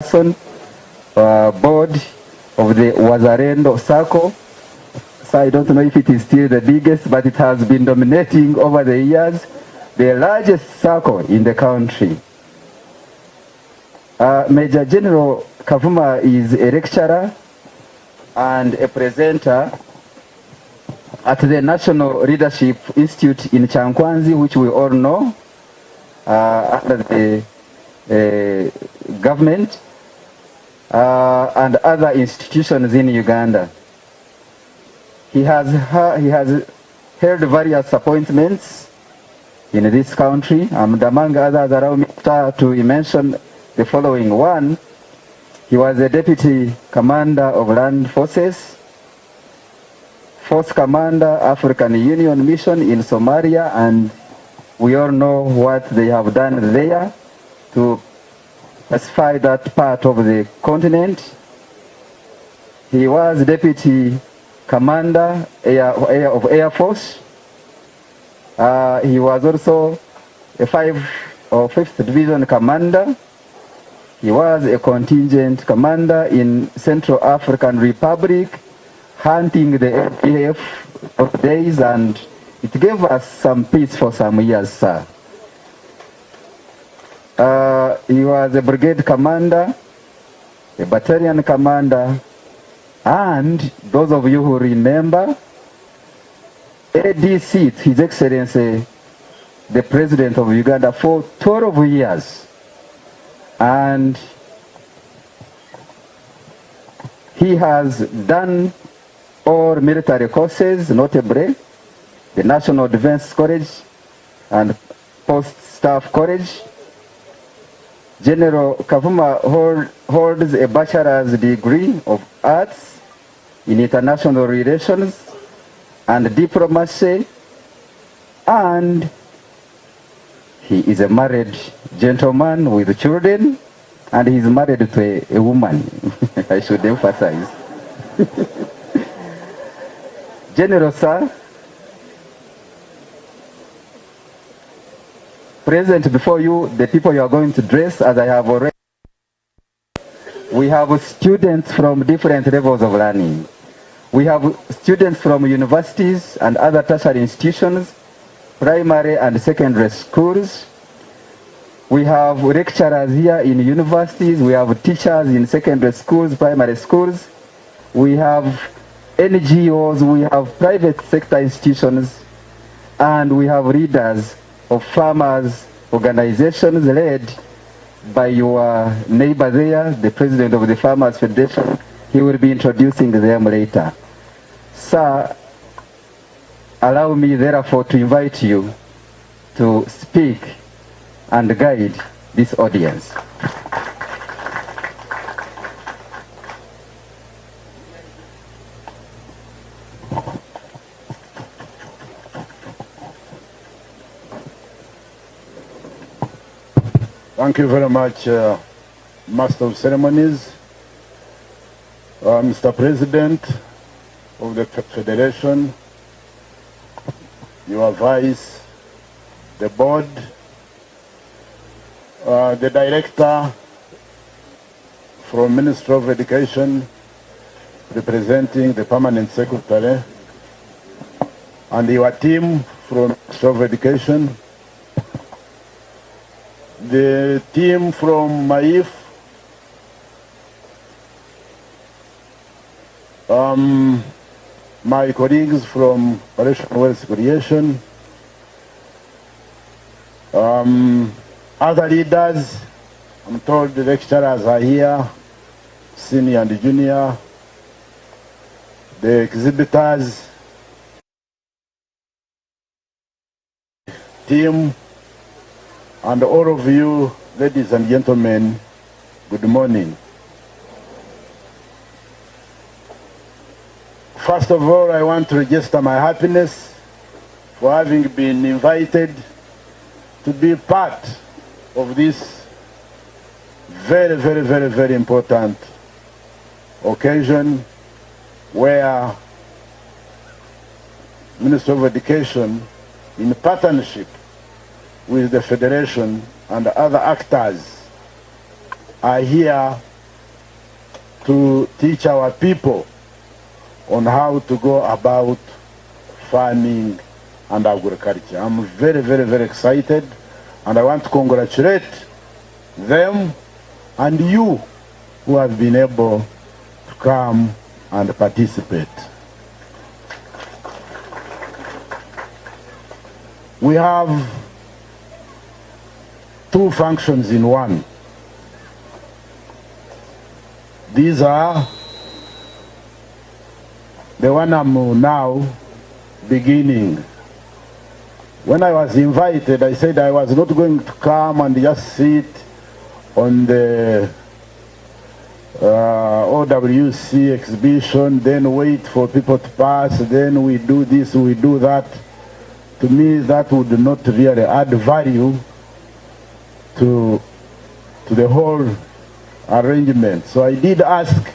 board of the Wazalendo Circle. So I don't know if it is still the biggest, but it has been dominating over the years, the largest circle in the country. Major General Kavuma is a lecturer and a presenter at the National Leadership Institute in Chankwanzi, which we all know, under the government, and other institutions in Uganda. He has held various appointments in this country, and among others, allow me to mention the following one. He was a Deputy Commander of Land Forces, Force Commander, African Union Mission in Somalia, and we all know what they have done there to pacify that part of the continent. He was Deputy Commander of Air Force. He was also a 5th Division Commander. He was a contingent commander in Central African Republic, hunting the APF of days, and it gave us some peace for some years, sir. He was a brigade commander, a battalion commander, and those of you who remember, ADC, His Excellency, the President of Uganda, for 12 years. And he has done all military courses, notably the National Defense College and Post Staff College. General Kavuma holds a bachelor's degree of arts in international relations and diplomacy, and he is a married gentleman with children, and he is married to a woman. I should emphasize. General, sir, present before you, the people you are going to dress, as I have already. We have students from different levels of learning. We have students from universities and other tertiary institutions, primary and secondary schools. We have lecturers here in universities. We have teachers in secondary schools, primary schools. We have NGOs, we have private sector institutions, and we have leaders of farmers' organizations led by your neighbor there, the president of the Farmers Federation. He will be introducing them later. Sir, allow me therefore to invite you to speak and guide this audience. Thank you very much, Master of Ceremonies, Mr. President of the Federation, your Vice, the Board, the Director from Ministry of Education, representing the Permanent Secretary, and your team from Ministry of Education, the team from MAIF, my colleagues from Operation Wealth Creation, other leaders, I'm told the lecturers are here, senior and junior, the exhibitors, team, and all of you, ladies and gentlemen, good morning. First of all, I want to register my happiness for having been invited to be part of this very, very, very, very important occasion where Ministry of Education, in partnership with the Federation and other actors, are here to teach our people on how to go about farming and agriculture. I'm very, very, very excited, and I want to congratulate them and you who have been able to come and participate. We have two functions in one. These are the one I'm now beginning. When I was invited, I said I was not going to come and just sit on the OWC exhibition, then wait for people to pass, then we do this, we do that. To me, that would not really add value to the whole arrangement. So I did ask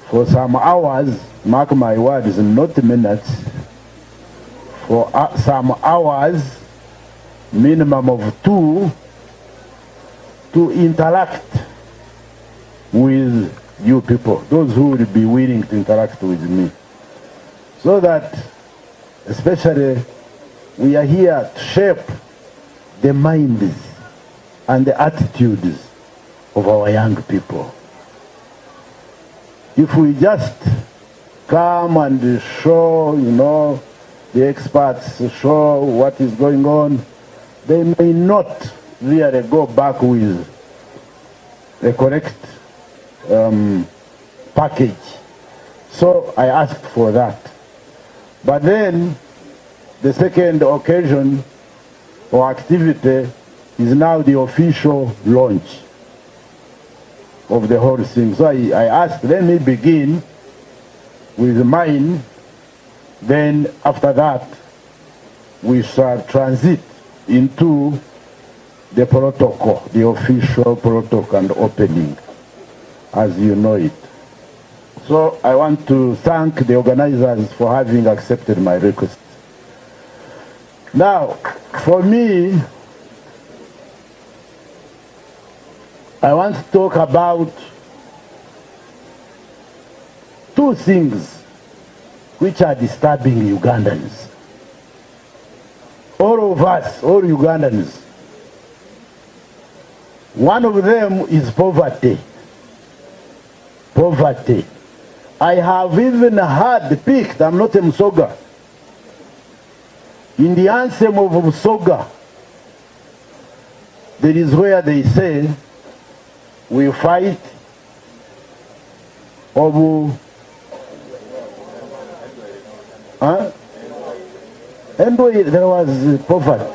for some hours, mark my words, not minutes, for some hours, minimum of 2, to interact with you people, those who would be willing to interact with me. So that, especially, we are here to shape the minds and the attitudes of our young people. If we just come and show, the experts show what is going on, they may not really go back with the correct package. So I asked for that. But then the second occasion or activity is now the official launch of the whole thing. So I asked, let me begin with mine, then after that we shall transit into the protocol, the official protocol and opening, as you know it. So I want to thank the organizers for having accepted my request. Now, for me, I want to talk about two things which are disturbing Ugandans. All of us, all Ugandans. One of them is poverty. Poverty. I have even heard picked, I'm not a Musoga, in the anthem of Musoga, there is where they say, we fight over, and there was poverty.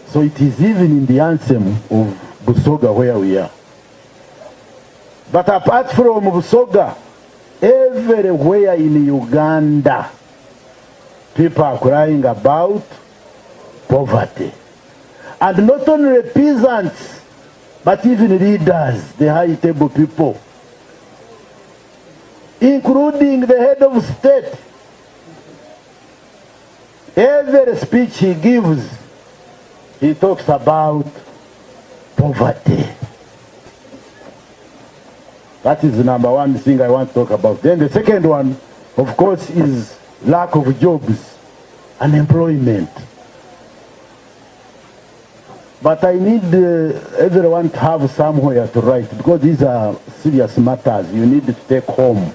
So it is even in the anthem of Busoga where we are. But apart from Busoga, everywhere in Uganda, people are crying about poverty. And not only peasants, but even leaders, the high table people, including the head of state. Every speech he gives, he talks about poverty. That is the number one thing I want to talk about. Then the second one, of course, is lack of jobs, unemployment. But I need everyone to have somewhere to write, because these are serious matters you need to take home.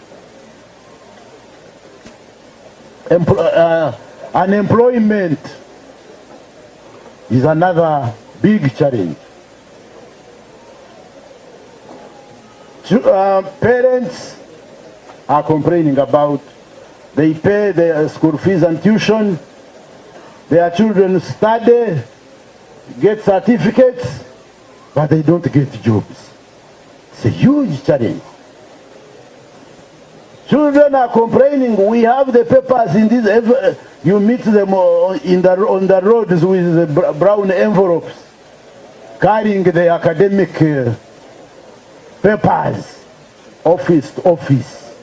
Unemployment is another big challenge. Parents are complaining about they pay their school fees and tuition, their children study, get certificates, but they don't get jobs. It's a huge challenge. Children are complaining, we have the papers in this, you meet them on the roads with the brown envelopes, carrying the academic papers, office to office,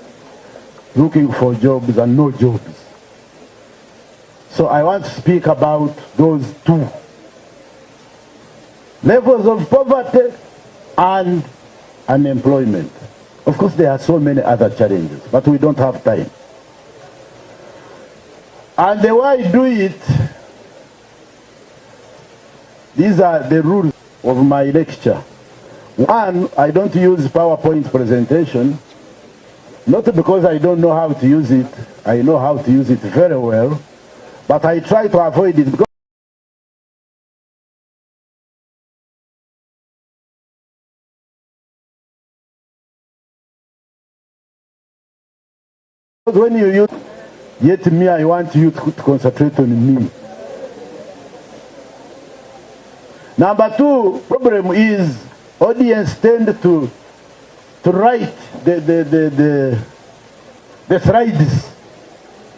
looking for jobs and no jobs. So I want to speak about those two. levels of poverty, and unemployment. Of course, there are so many other challenges, but we don't have time. And the way I do it, these are the rules of my lecture. One, I don't use PowerPoint presentation, not because I don't know how to use it. I know how to use it very well, but I try to avoid it because when you use, yet me, I want you to concentrate on me. Number two problem is audience tend to write the slides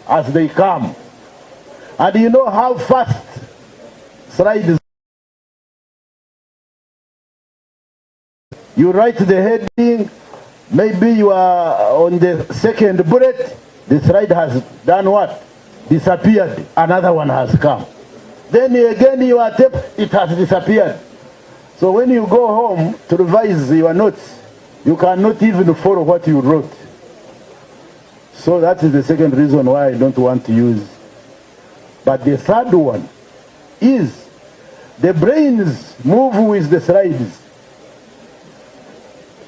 as they come. And you know how fast slides. You write the heading, maybe you are on the second bullet, the slide has done what? Disappeared. Another one has come. Then again you attempt, it has disappeared. So when you go home to revise your notes, you cannot even follow what you wrote. So that is the second reason why I don't want to use. But the third one is the brains move with the slides.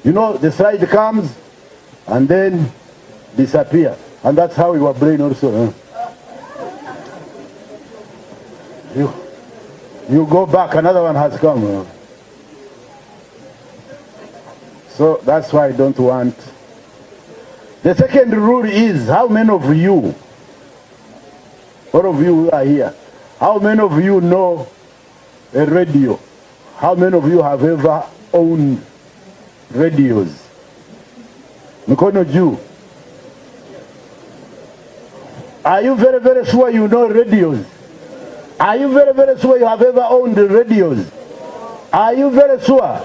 You know, the slide comes and then disappear. And that's how your brain also. You go back, another one has come. So that's why I don't want. The second rule is, how many of you, all of you who are here, how many of you know a radio? How many of you have ever owned radios? Mikono juu. Are you very, very sure you know radios? Are you very, very sure you have ever owned radios? Are you very sure?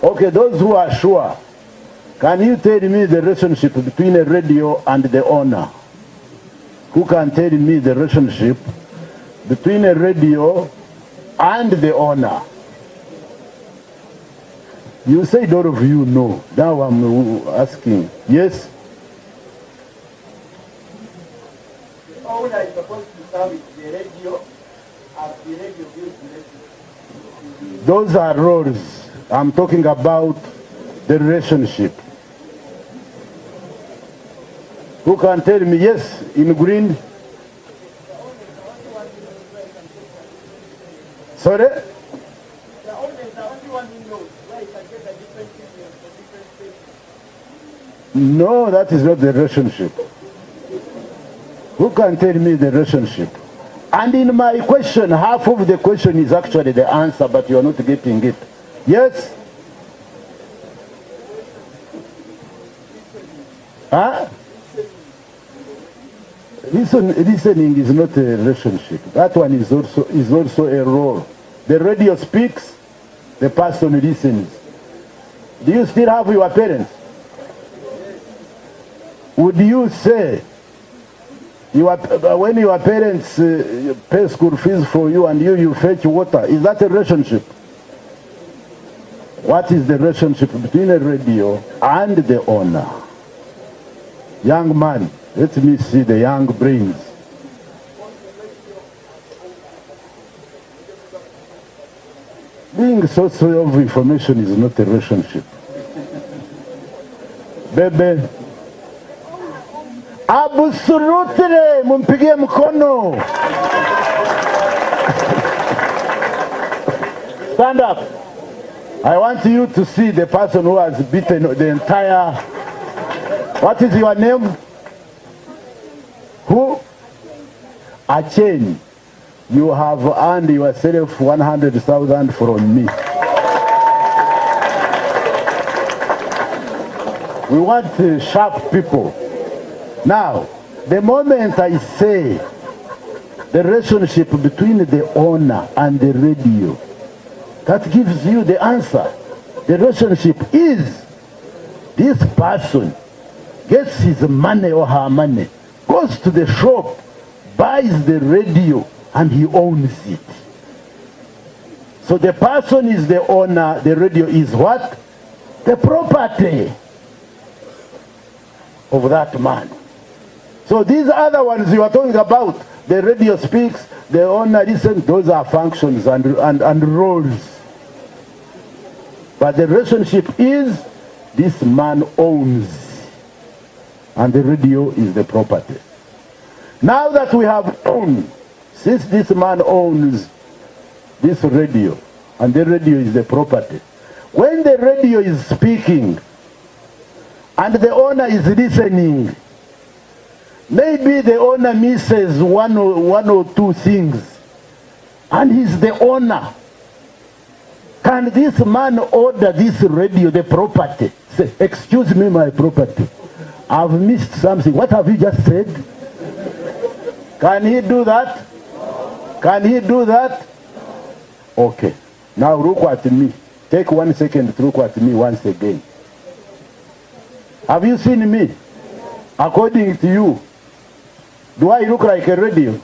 Okay, those who are sure, can you tell me the relationship between a radio and the owner? Who can tell me the relationship between a radio and the owner? You said all of you know. Now I'm asking. Yes? The owner is supposed to service the radio as the radio gives the radio. Those are roles. I'm talking about the relationship. Who can tell me? Yes, in green. Sorry? The owner is the only one who knows where he can get a different signal for different stations. No, that is not the relationship. Who can tell me the relationship? And in my question, half of the question is actually the answer, but you are not getting it. Yes? Huh? Listening is not a relationship. That one is also a role. The radio speaks, the person listens. Do you still have your parents? Would you say, when your parents pay school fees for you and you fetch water, is that a relationship? What is the relationship between a radio and the owner? Young man, let me see the young brains. Being source of information is not a relationship. Bebe. Absolutely, mumpigie mkono. Stand up. I want you to see the person who has beaten the entire. What is your name? Who? Achen. You have earned yourself 100,000 from me. We want sharp people. Now, the moment I say the relationship between the owner and the radio, that gives you the answer. The relationship is this person gets his money or her money, goes to the shop, buys the radio, and he owns it. So the person is the owner, the radio is what? The property of that man. So these other ones you are talking about, the radio speaks, the owner listens, those are functions and roles. But the relationship is this man owns, and the radio is the property. Now that we have owned, since this man owns this radio, and the radio is the property, when the radio is speaking and the owner is listening, maybe the owner misses one or two things, and he's the owner. Can this man order this radio, the property? Say, excuse me, my property, I've missed something. What have you just said? Can he do that? Can he do that? Okay. Now look at me. Take 1 second to look at me once again. Have you seen me? According to you, do I look like a radio?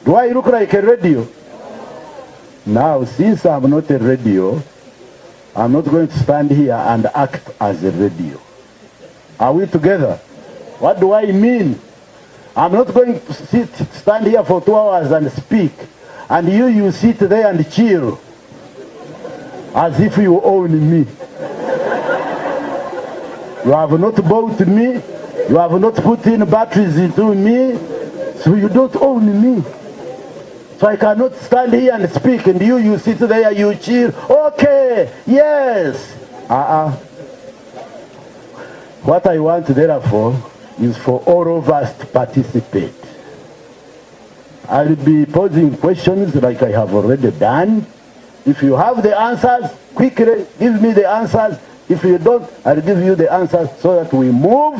Do I look like a radio? Now, since I'm not a radio, I'm not going to stand here and act as a radio. Are we together? What do I mean? I'm not going to stand here for 2 hours and speak, and you sit there and chill as if you own me. You have not bought me, you have not put in batteries into me, so you don't own me. So I cannot stand here and speak, and you sit there, you cheer. Okay, yes. What I want therefore is for all of us to participate. I'll be posing questions like I have already done. If you have the answers, quickly give me the answers. If you don't, I'll give you the answers so that we move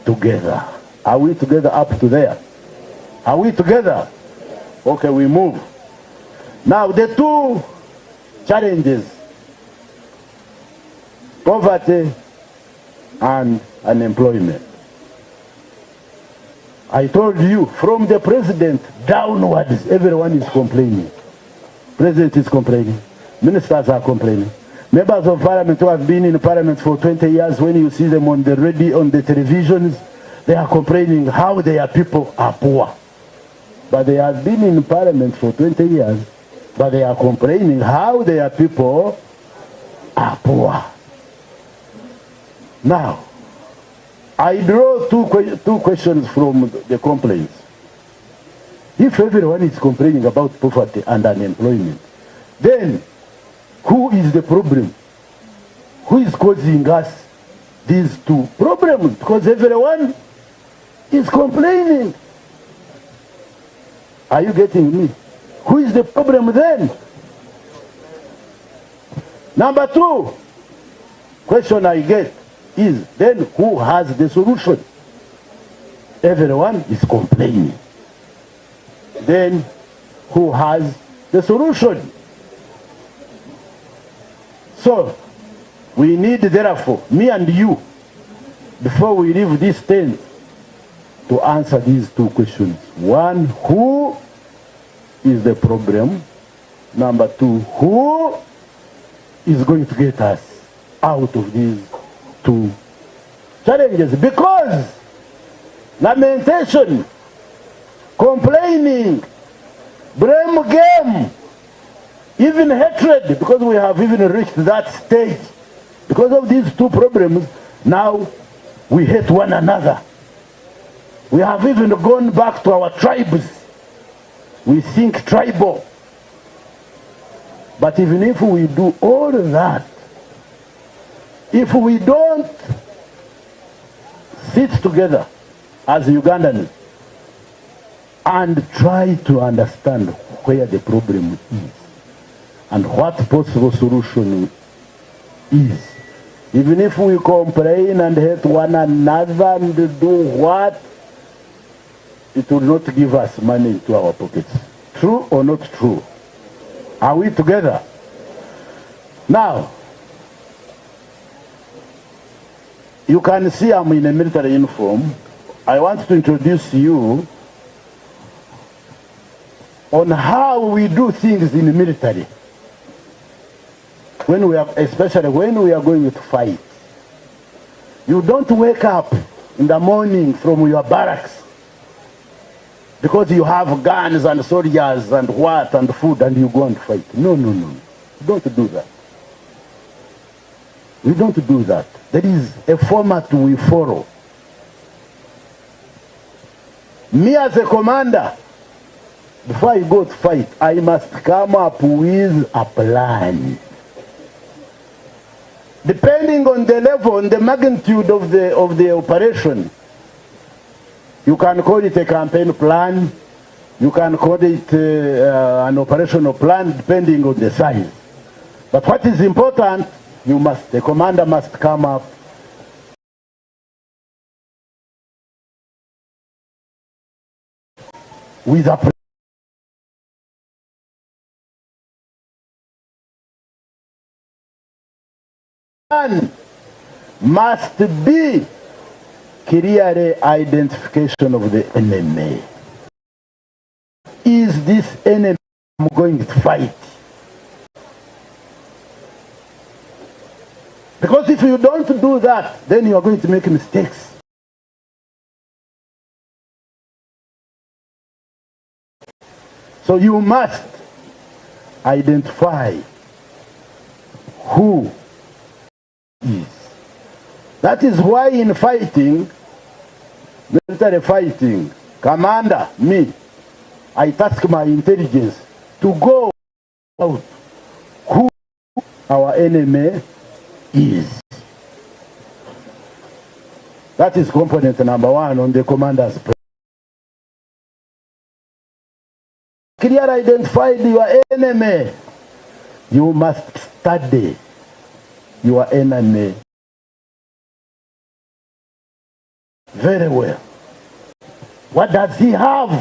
together. Are we together up to there? Are we together? Okay, we move. Now the two challenges, poverty and unemployment. I told you, from the president downwards, everyone is complaining. President is complaining. Ministers are complaining. Members of parliament who have been in parliament for 20 years, when you see them on the radio, on the televisions, they are complaining how their people are poor. But they have been in parliament for 20 years, but they are complaining how their people are poor. Now, I draw two questions from the complaints. If everyone is complaining about poverty and unemployment, then who is the problem? Who is causing us these two problems? Because everyone is complaining. Are you getting me? Who is the problem then? Number two question I get is, then who has the solution? Everyone is complaining. Then who has the solution? So we need therefore, me and you, before we leave this tent, to answer these two questions. One, who is the problem? Number two, who is going to get us out of these two challenges? Because lamentation, complaining, blame game, even hatred, because we have even reached that stage. Because of these two problems, now we hate one another. We have even gone back to our tribes. We think tribal. But even if we do all that, if we don't sit together as Ugandans and try to understand where the problem is and what possible solution is, even if we complain and hate one another and do what, it will not give us money into our pockets. True or not true? Are we together? Now, you can see I'm in a military uniform. I want to introduce you on how we do things in the military, especially when we are going to fight. You don't wake up in the morning from your barracks because you have guns and soldiers and what and food and you go and fight. No, no, no. Don't do that. We don't do that. There is a format we follow. Me as a commander, before I go to fight, I must come up with a plan. Depending on the level, on the magnitude of the operation, you can call it a campaign plan, you can call it an operational plan, depending on the size. But what is important, the commander must come up with a plan. Must be clear identification of the enemy. Is this enemy I'm going to fight? Because if you don't do that, then you are going to make mistakes. So you must identify who is. That is why in fighting, military fighting, commander, me, I task my intelligence to go out who our enemy is. That is component number one on the commander's plan. Clear identified your enemy. You must study your enemy very well. What does he have?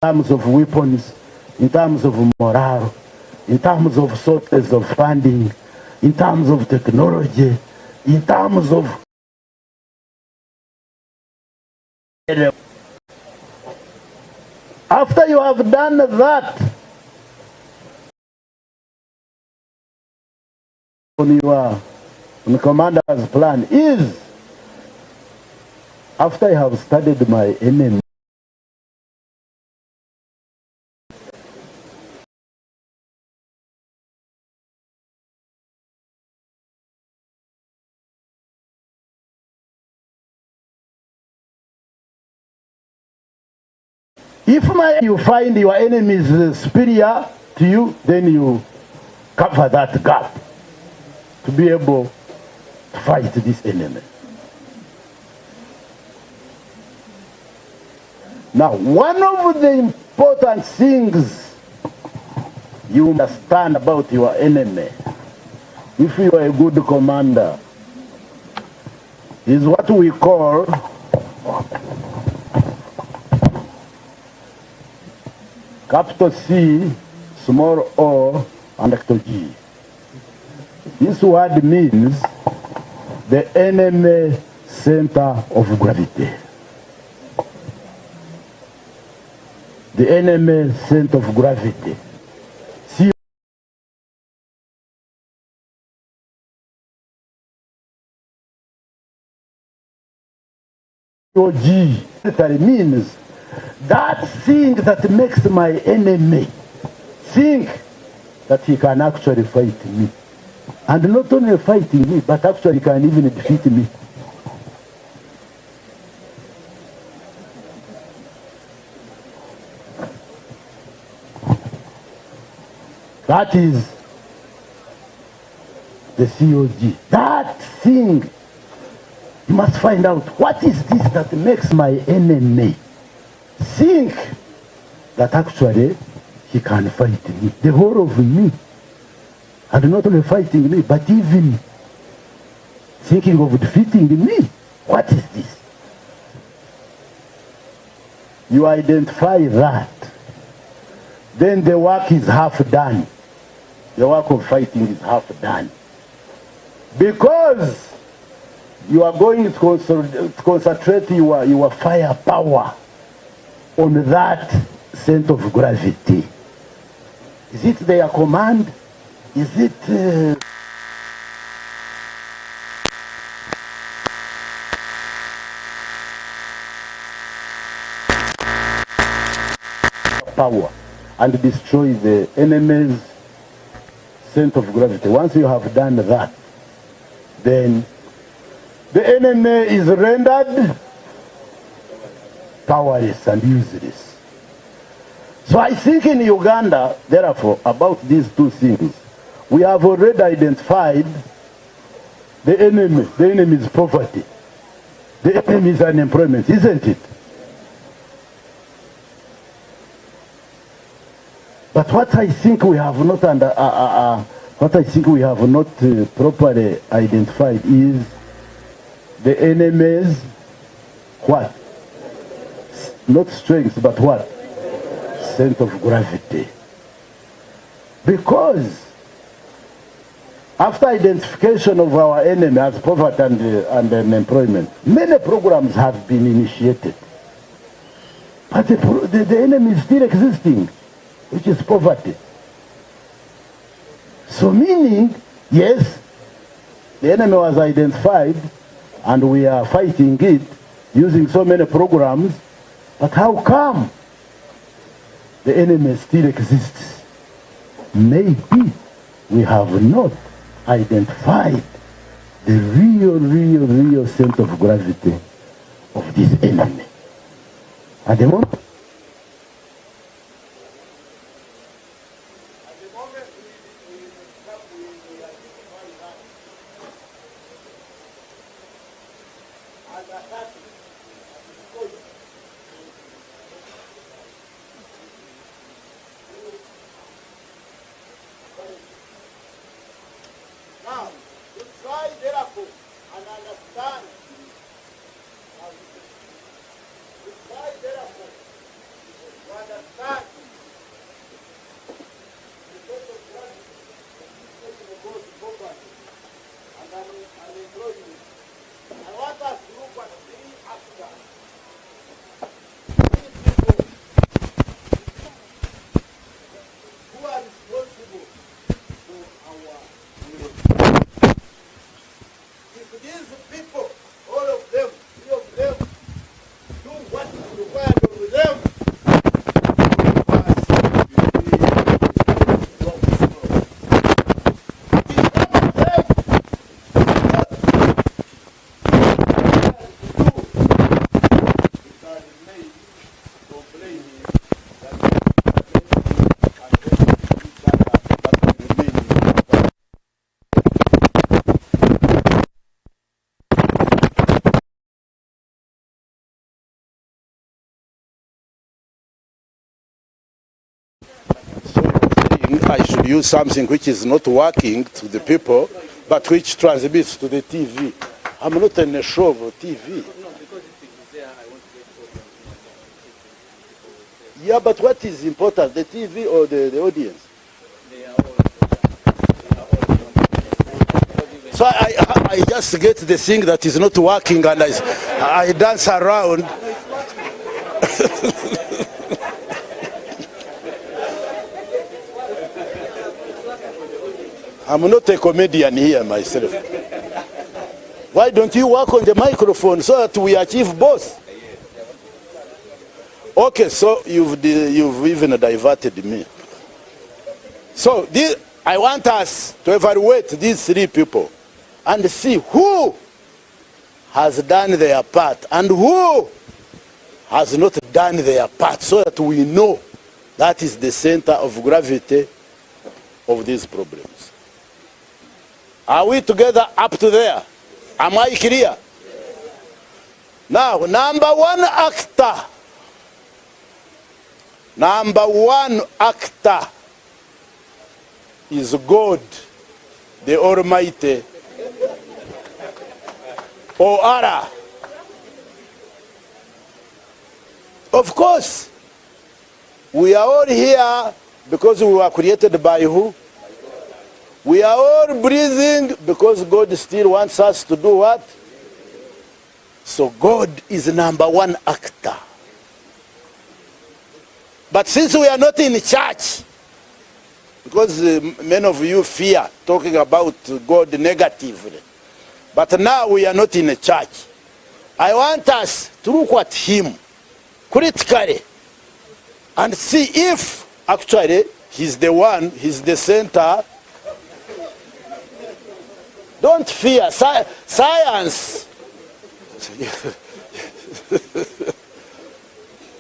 In terms of weapons, in terms of morale, in terms of sources of funding, in terms of technology, in terms of after you have done that, on the commander's plan is, after I have studied my enemy, if you find your enemy is superior to you, then you cover that gap to be able to fight this enemy. Now, one of the important things you understand about your enemy, if you are a good commander, is what we call capital C, small o, and capital G. This word means the enemy center of gravity. The enemy center of gravity. C O G means that thing that makes my enemy think that he can actually fight me. And not only fighting me, but actually can even defeat me. That is the COG. That thing, you must find out, what is this that makes my enemy think that actually he can fight me, the whole of me, and not only fighting me, but even thinking of defeating me. What is this? You identify that, then the work is half done. The work of fighting is half done. Because you are going to concentrate your firepower on that center of gravity. Is it their command? Is it power and destroy the enemy's center of gravity? Once you have done that, then the enemy is rendered powerless and useless. So I think in Uganda, therefore, about these two things, we have already identified the enemy. The enemy is poverty. The enemy is unemployment, isn't it? But what I think we have not properly identified is the enemy's what? Not strength, but what? Center of gravity. Because after identification of our enemy as poverty and unemployment, many programs have been initiated. But the enemy is still existing, which is poverty. So meaning, yes, the enemy was identified and we are fighting it using so many programs, but how come the enemy still exists? Maybe we have not identified the real center of gravity of this enemy. At the moment, now, to try therefore and understand, to try therefore to understand the sort of gravity of both poverty and unemployment. I want us to look at three aspects. Three people who are responsible for our if these people, all of them, three of them, do what is required of them, I should use something which is not working to the people, but which transmits to the TV. I'm not in a show of TV. Yeah, but what is important, the TV or the audience? So I just get the thing that is not working and I dance around. I'm not a comedian here myself. Why don't you work on the microphone so that we achieve both? Okay, so you've even diverted me. So I want us to evaluate these three people and see who has done their part and who has not done their part, so that we know that is the center of gravity of these problems. Are we together up to there? Am I clear? Now, number one actor is God, the Almighty, or Allah. Of course, we are all here because we were created by who? We are all breathing because God still wants us to do what? So God is number one actor. But since we are not in church, because many of you fear talking about God negatively, but now we are not in a church, I want us to look at him critically and see if actually he's the one, he's the center. Don't fear science.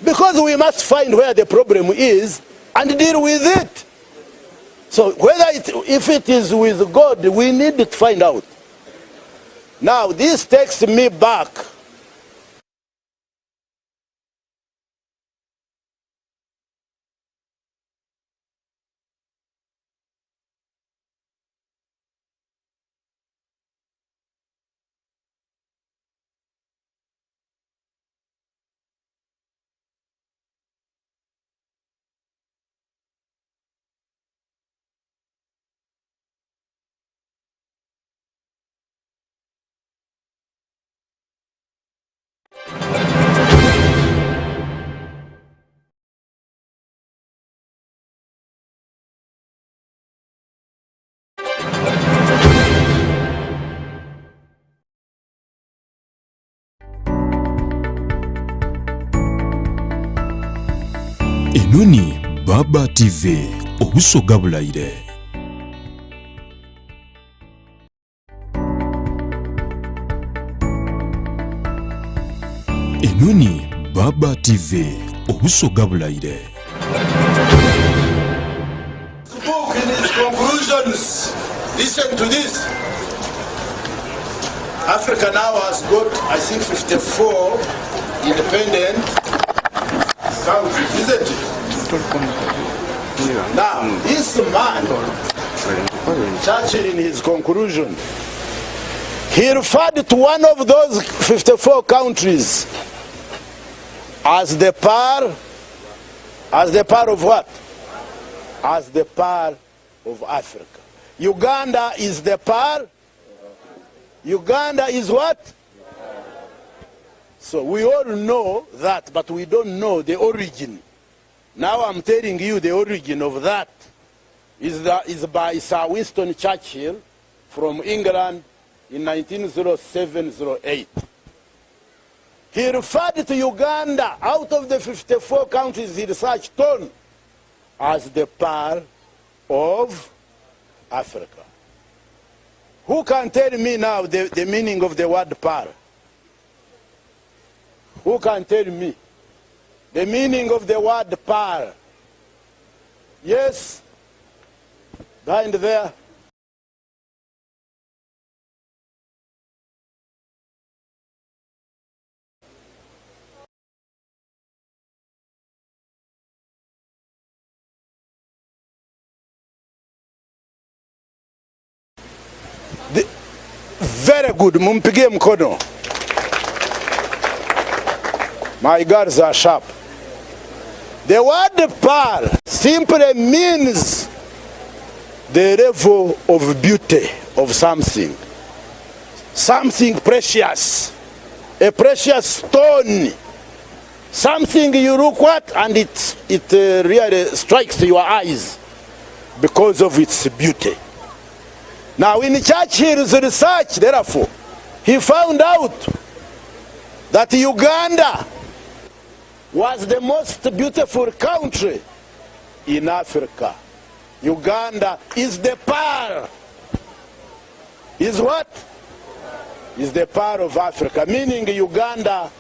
Because we must find where the problem is and deal with it. So if it is with God, we need to find out. Now this takes me back Enoni Baba TV obusoga bulayire. Enoni Baba TV obusoga bulayire. The book in its conclusions, listen to this. Africa now has got, I think, 54 independent countries, isn't it? Now, this man, Churchill in his conclusion, he referred to one of those 54 countries as the pearl of what? As the pearl of Africa. Uganda is the pearl. Uganda is what? So we all know that, but we don't know the origin. Now I'm telling you the origin of that is by Sir Winston Churchill from England in 1907-08. He referred to Uganda out of the 54 countries he researched on as the pearl of Africa. Who can tell me now the meaning of the word pearl? Who can tell me the meaning of the word pearl? Yes? Behind there. Very good. Mumpigie mkono. My girls are sharp. The word pearl simply means the level of beauty of something. Something precious. A precious stone. Something you look at and it really strikes your eyes because of its beauty. Now in Churchill's research, therefore, he found out that Uganda was the most beautiful country in Africa. Uganda is the pearl. Is what? Is the pearl of Africa, meaning Uganda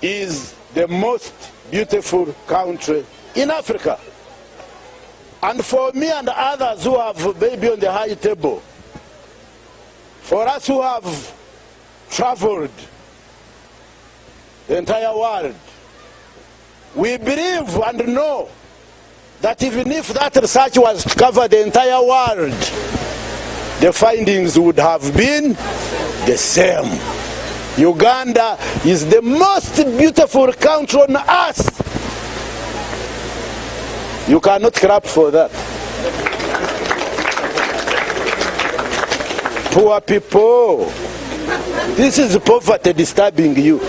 is the most beautiful country in Africa. And for me and others who have maybe on the high table, for us who have traveled the entire world, we believe and know that even if that research was to cover the entire world, the findings would have been the same. Uganda is the most beautiful country on earth. You cannot clap for that. Poor people, This is poverty disturbing you.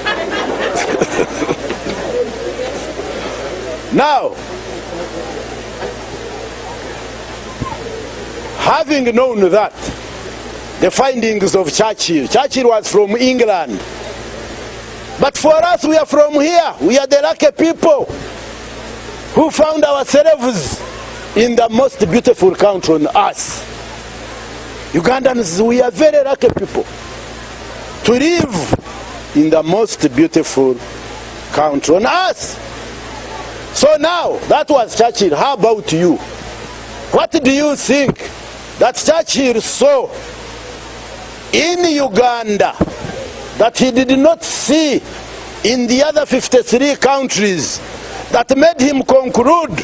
Now, having known that, the findings of Churchill. Churchill was from England. But for us, we are from here. We are the lucky people who found ourselves in the most beautiful country on earth. Ugandans, we are very lucky people to live in the most beautiful country on earth. So now, that was Churchill. How about you? What do you think that Churchill saw in Uganda that he did not see in the other 53 countries that made him conclude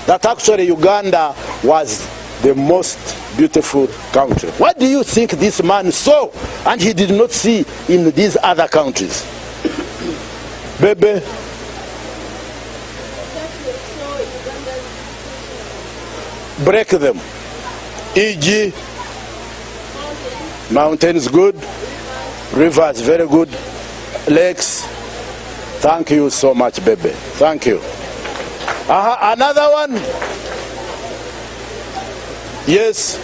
that actually Uganda was the most beautiful country? What do you think this man saw and he did not see in these other countries? Baby? Break them. E.g. mountains good, rivers very good, lakes. Thank you so much, baby. Thank you. Another one. Yes.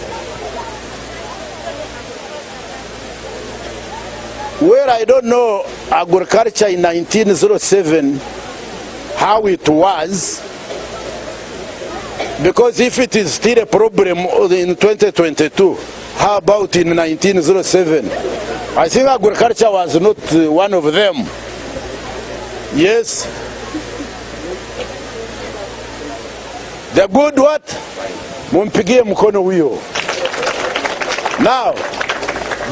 Well, I don't know agriculture in 1907, how it was, because if it is still a problem in 2022, how about in 1907? I think agriculture was not one of them. Yes. The good what? Mumpigie mkono huyo. Now,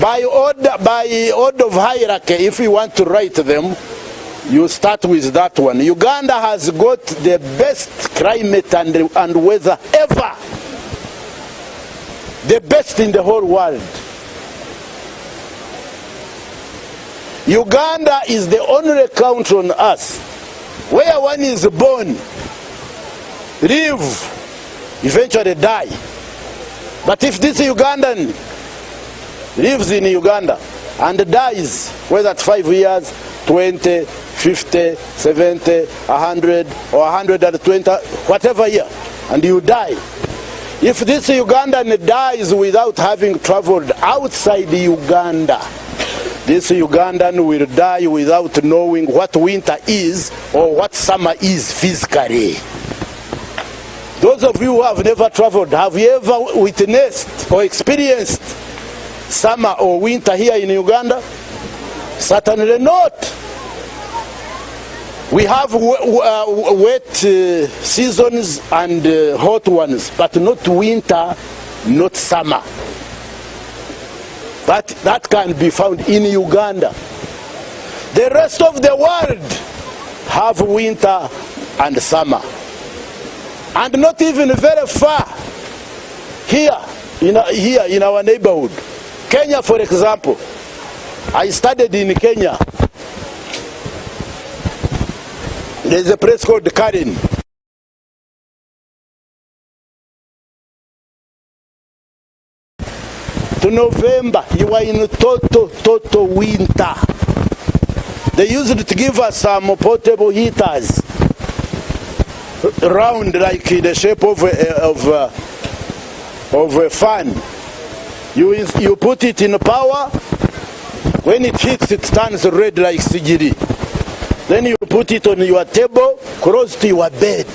by order of hierarchy, if we want to write them, you start with that one. Uganda has got the best climate and weather ever. The best in the whole world. Uganda is the only country on earth where one is born, live, eventually die. But if this Ugandan lives in Uganda and dies, whether at 5 years, 20, 50, 70, 100, or 120, whatever year, and you die. If this Ugandan dies without having traveled outside Uganda, this Ugandan will die without knowing what winter is or what summer is physically. Those of you who have never traveled, have you ever witnessed or experienced summer or winter here in Uganda? Certainly not. We have wet seasons and hot ones, but not winter, not summer. That can be found in Uganda. The rest of the world have winter and summer. And not even very far here in our neighborhood. Kenya, for example. I studied in Kenya. There's a place called Karen. To November, you are in total winter. They used to give us some portable heaters, round like in the shape of a fan. You put it in power. When it hits, it turns red like sigiri. Then you put it on your table, close to your bed.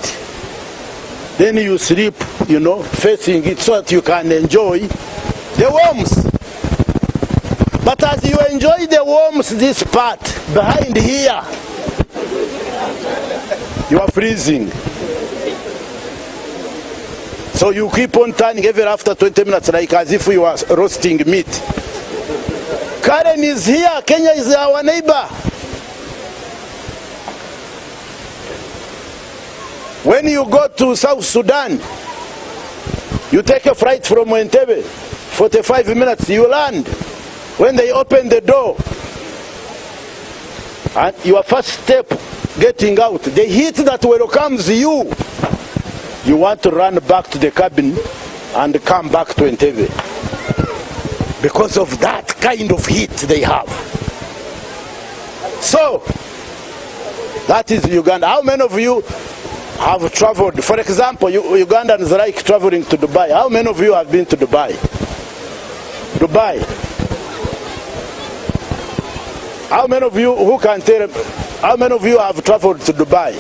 Then you sleep, facing it so that you can enjoy the warmth. But as you enjoy the warmth, this part, behind here, you are freezing. So you keep on turning every after 20 minutes like as if you are roasting meat. Karen is here. Kenya is our neighbor. When you go to South Sudan, you take a flight from Entebbe, 45 minutes, you land. When they open the door, and your first step getting out, the heat that welcomes you, you want to run back to the cabin and come back to Entebbe. because of that kind of heat they have. So, that is Uganda. How many of you have traveled? For example, Ugandans like traveling to Dubai. How many of you have been to Dubai? Dubai. How many of you, who can tell, how many of you have traveled to Dubai?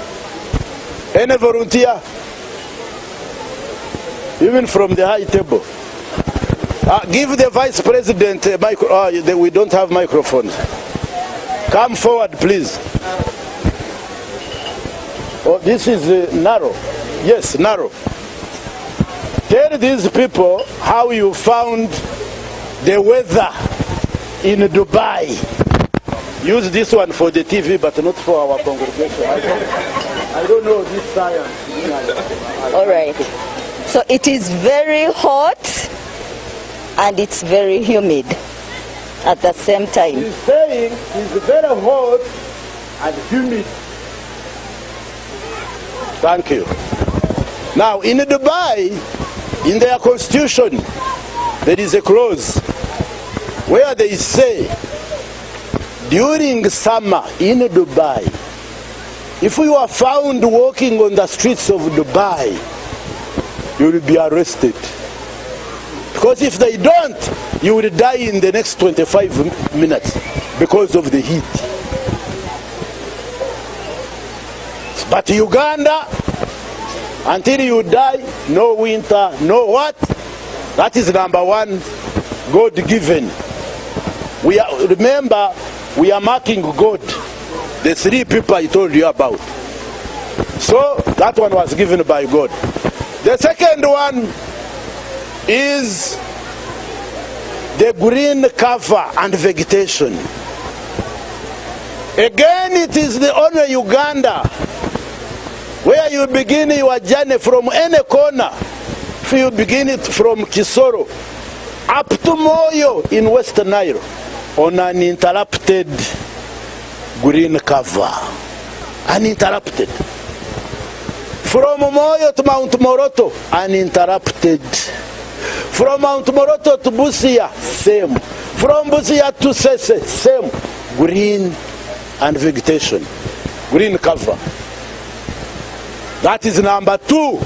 Any volunteer? Even from the high table. Give the vice president a micro. We don't have microphones. Come forward, please. Oh, this is narrow. Yes, narrow. Tell these people how you found the weather in Dubai. Use this one for the TV, but not for our congregation. I don't know this science. All right. So it is very hot and it's very humid at the same time. He's saying it's very hot and humid. Thank you. Now, in Dubai, in their constitution, there is a clause where they say, during summer in Dubai, if you are found walking on the streets of Dubai, you will be arrested. Because if they don't, you will die in the next 25 minutes because of the heat. But Uganda, until you die, no winter, no what? That is number one, God-given. Remember, we are marking God, the three people I told you about. So, that one was given by God. The second one is the green cover and vegetation. Again, it is the only Uganda where you begin your journey from any corner. If you begin it from Kisoro up to Moyo in Western Nile on an uninterrupted green cover. Uninterrupted. From Moyo to Mount Moroto, uninterrupted. From Mount Moroto to Busia, same. From Busia to Sese, same. Green and vegetation. Green cover. That is number two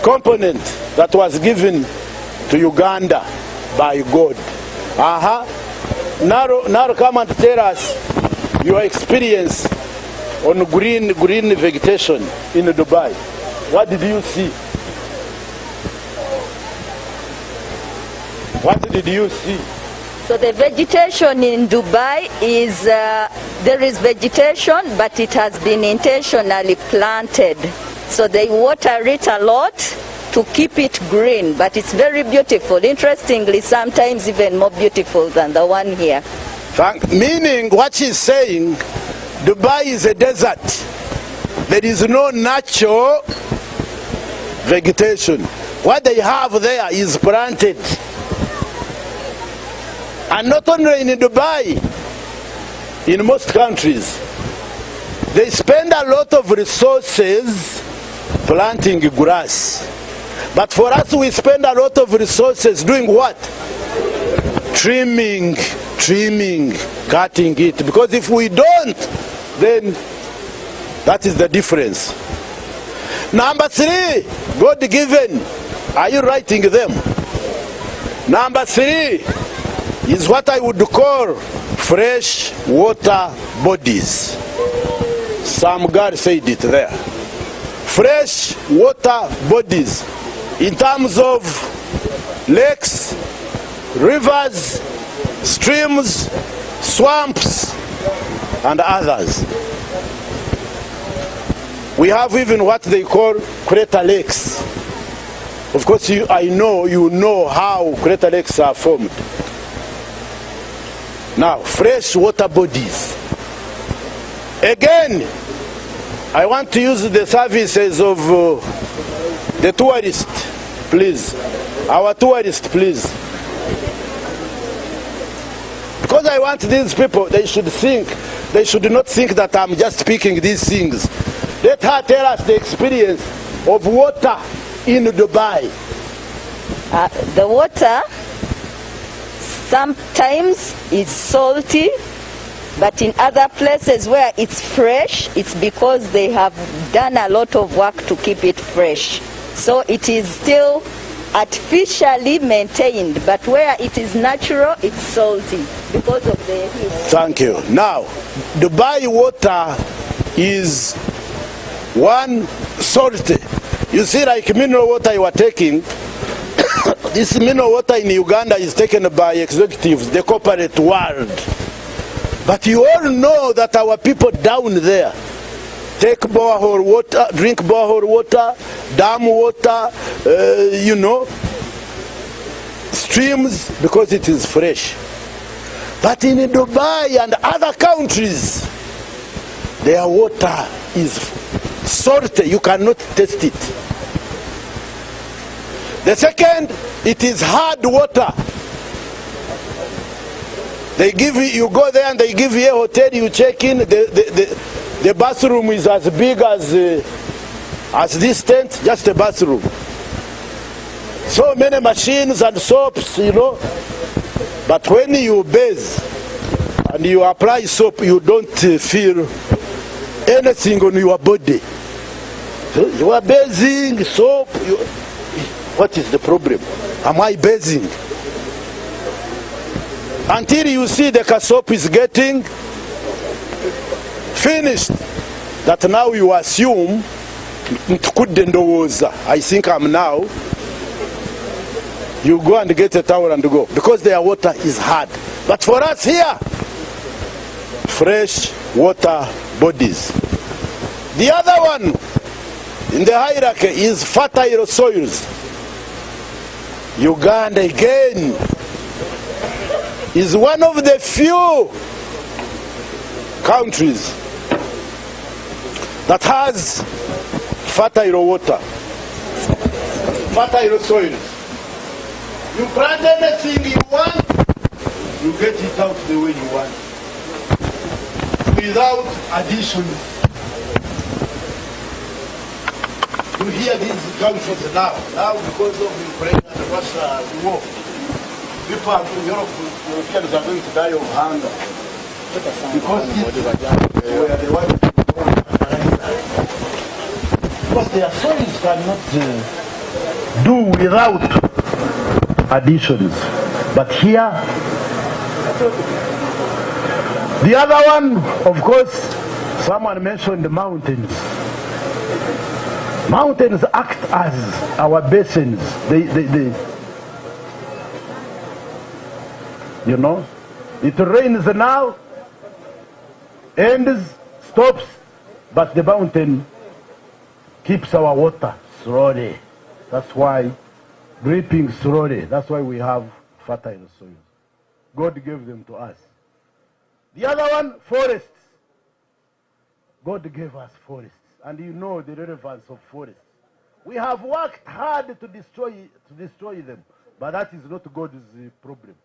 component that was given to Uganda by God. Now come and tell us your experience on green vegetation in Dubai. What did you see? What did you see? So the vegetation in Dubai is, there is vegetation, but it has been intentionally planted. So they water it a lot to keep it green, but it's very beautiful. Interestingly, sometimes even more beautiful than the one here. Meaning what she's saying, Dubai is a desert. There is no natural vegetation. What they have there is planted. And not only in Dubai, in most countries, they spend a lot of resources planting grass. But for us, we spend a lot of resources doing what? Trimming, cutting it. Because if we don't, then that is the difference. Number three, God-given. Are you writing them? Number three is what I would call fresh water bodies. Some God said it there. Fresh water bodies in terms of lakes, rivers, streams, swamps, and others. We have even what they call crater lakes. Of course, I know you know how crater lakes are formed. Now, fresh water bodies. Again, I want to use the services of the tourist, please. Our tourist, please. Because I want these people, they should not think that I'm just speaking these things. Let her tell us the experience of water in Dubai. The water sometimes is salty, but in other places where it's fresh, it's because they have done a lot of work to keep it fresh. So it is still artificially maintained, but where it is natural, it's salty because of the heat. Thank you. Now, Dubai water is one salty. You see, like mineral water you are taking, this mineral water in Uganda is taken by executives, the corporate world. But you all know that our people down there take borehole water, drink borehole water, dam water, streams, because it is fresh. But in Dubai and other countries, their water is salty. You cannot taste it. The second, it is hard water. They give you go there and they give you a hotel, you check in, the bathroom is as big as this tent, just a bathroom. So many machines and soaps, but when you bathe and you apply soap, you don't feel anything on your body. You are bathing, soap, what is the problem? Am I bathing? Until you see the soap is getting finished, that now you assume, I think I'm now, you go and get a towel and go, because their water is hard. But for us here, fresh water bodies. The other one in the hierarchy is fertile soils. Uganda again is one of the few countries that has fertile water, fertile soils. You plant anything you want, you get it out the way you want, without addition. You hear these countries now because of Ukraine and Russia war. People in Europe, Europeans are going to die of hunger. Because where the white because their soils cannot do without additions. But here, the other one, of course, someone mentioned the mountains. Mountains act as our basins. It rains now, ends, stops, but the mountain keeps our water slowly. That's why, dripping slowly. That's why we have fertile soil. God gave them to us. The other one, forests. God gave us forests. And you know the relevance of forests. We have worked hard to destroy them, but that is not God's problem.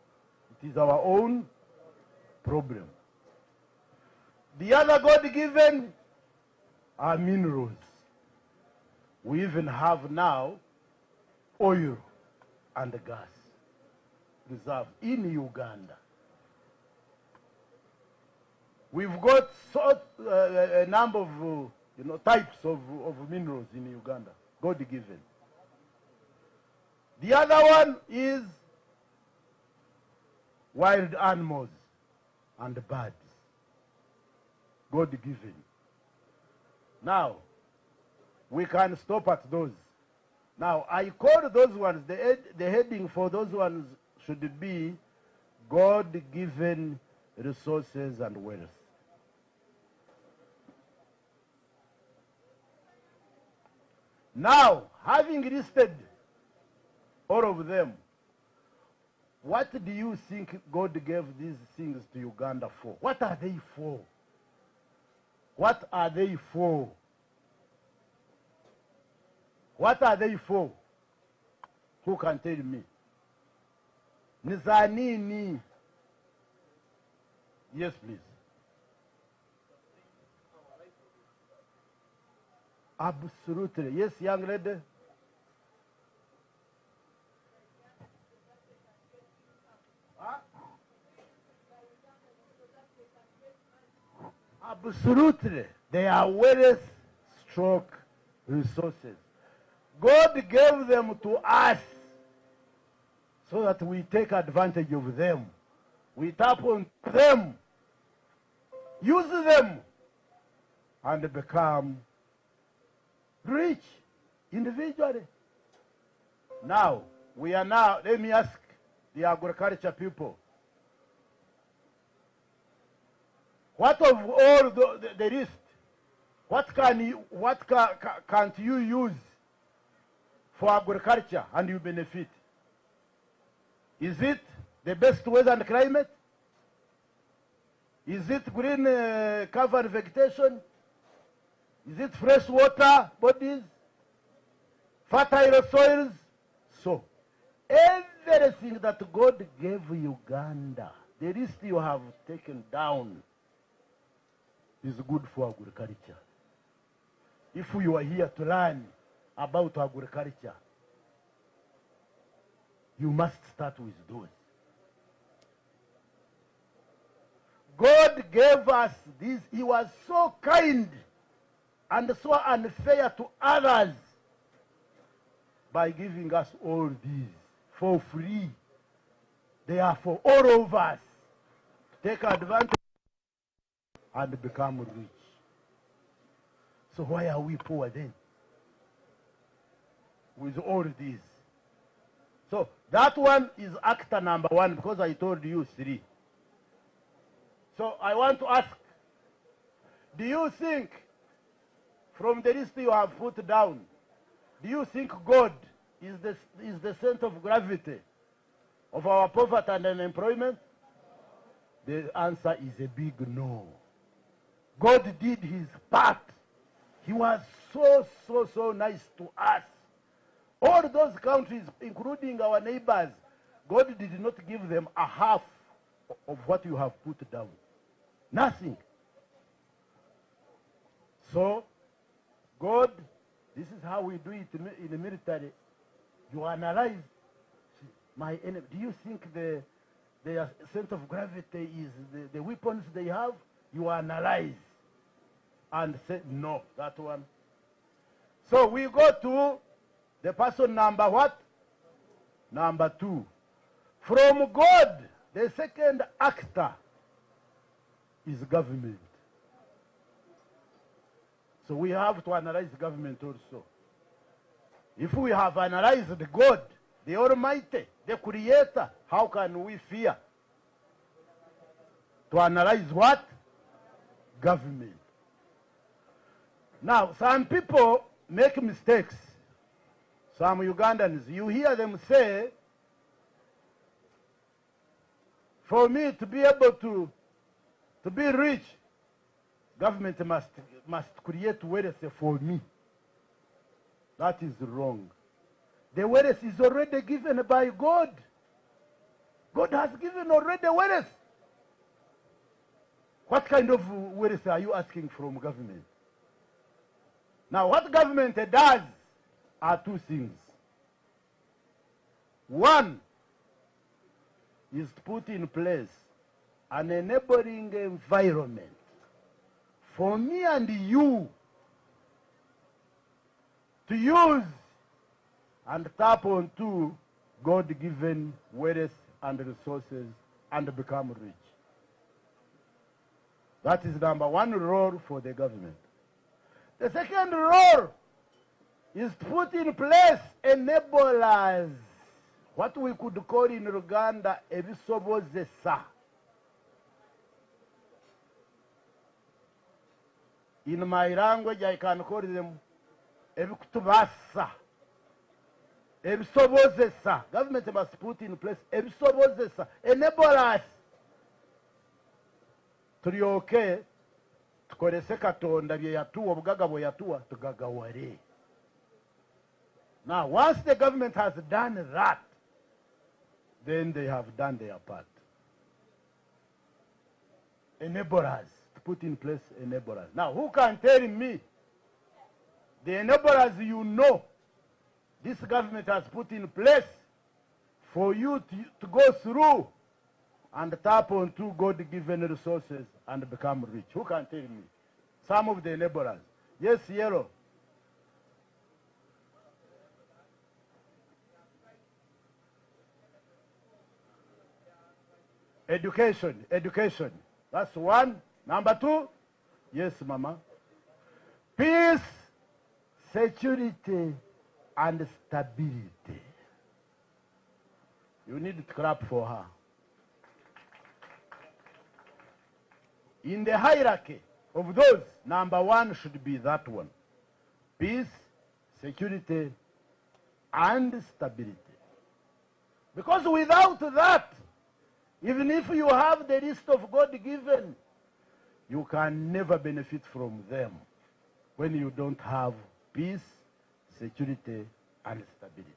It is our own problem. The other God-given are minerals. We even have now oil and gas reserve in Uganda. We've got a number of types of minerals in Uganda, God-given. The other one is wild animals and birds, God-given. Now, we can stop at those. Now, I call those ones, the heading for those ones should be God-given resources and wealth. Now, having listed all of them, what do you think God gave these things to Uganda for? What are they for? What are they for? What are they for? Who can tell me? Nizanini. Yes, please. Absolutely. Yes, young lady. Absolutely. They are wealth stroke resources. God gave them to us so that we take advantage of them. We tap on them, use them, and become rich individually. Now, let me ask the agriculture people. What of all the rest? What can't you use for agriculture and you benefit? Is it the best weather and climate? Is it green cover vegetation? Is it fresh water bodies? Fertile soils? So, everything that God gave Uganda, the list you have taken down, is good for agriculture. If you are here to learn about agriculture, you must start with those. God gave us this. He was so kind and so unfair to others by giving us all these for free. They are for all of us to take advantage and become rich. So why are we poor then? With all these. So that one is actor number 1 because I told you 3. So I want to ask, do you think from the list you have put down, do you think God is the center of gravity of our poverty and unemployment? The answer is a big no. God did his part. He was so nice to us. All those countries, including our neighbors, God did not give them a half of what you have put down. Nothing. So, God, this is how we do it in the military. You analyze my enemy. Do you think their center of gravity is the weapons they have? You analyze and say, no, that one. So we go to the person number what? Number 2. From God, the second actor is government. So we have to analyze government also. If we have analyzed God, the Almighty, the Creator, how can we fear to analyze what? Government. Now, some people make mistakes. Some Ugandans, you hear them say, for me to be able to be rich, government must create wealth for me. That is wrong. The wealth is already given by God. God has given already wealth. What kind of wealth are you asking from government? Now, what government does are 2 things. One is to put in place an enabling environment for me and you to use and tap onto God-given wealth and resources and become rich. That is number 1 role for the government. The second role is to put in place enablers, what we could call in Uganda ebisobozesa. In my language, I can call them ebikutubasa. Ebisobozesa. Government must put in place ebisobozesa, enablers. Tulyoke tukolese Katonda bye yatuwa obugaga bwe yatuwa tugagawale. Now, once the government has done that, then they have done their part. Enablers, to put in place enablers. Now, who can tell me the enablers you know this government has put in place for you to go through and tap onto God-given resources and become rich? Who can tell me? some of the enablers. Yes, yellow. Education, education. That's one. Number two, yes, Mama. Peace, security, and stability. You need to clap for her. In the hierarchy of those, number one should be that one. Peace, security, and stability. Because without that, even if you have the list of God given, you can never benefit from them when you don't have peace, security, and stability.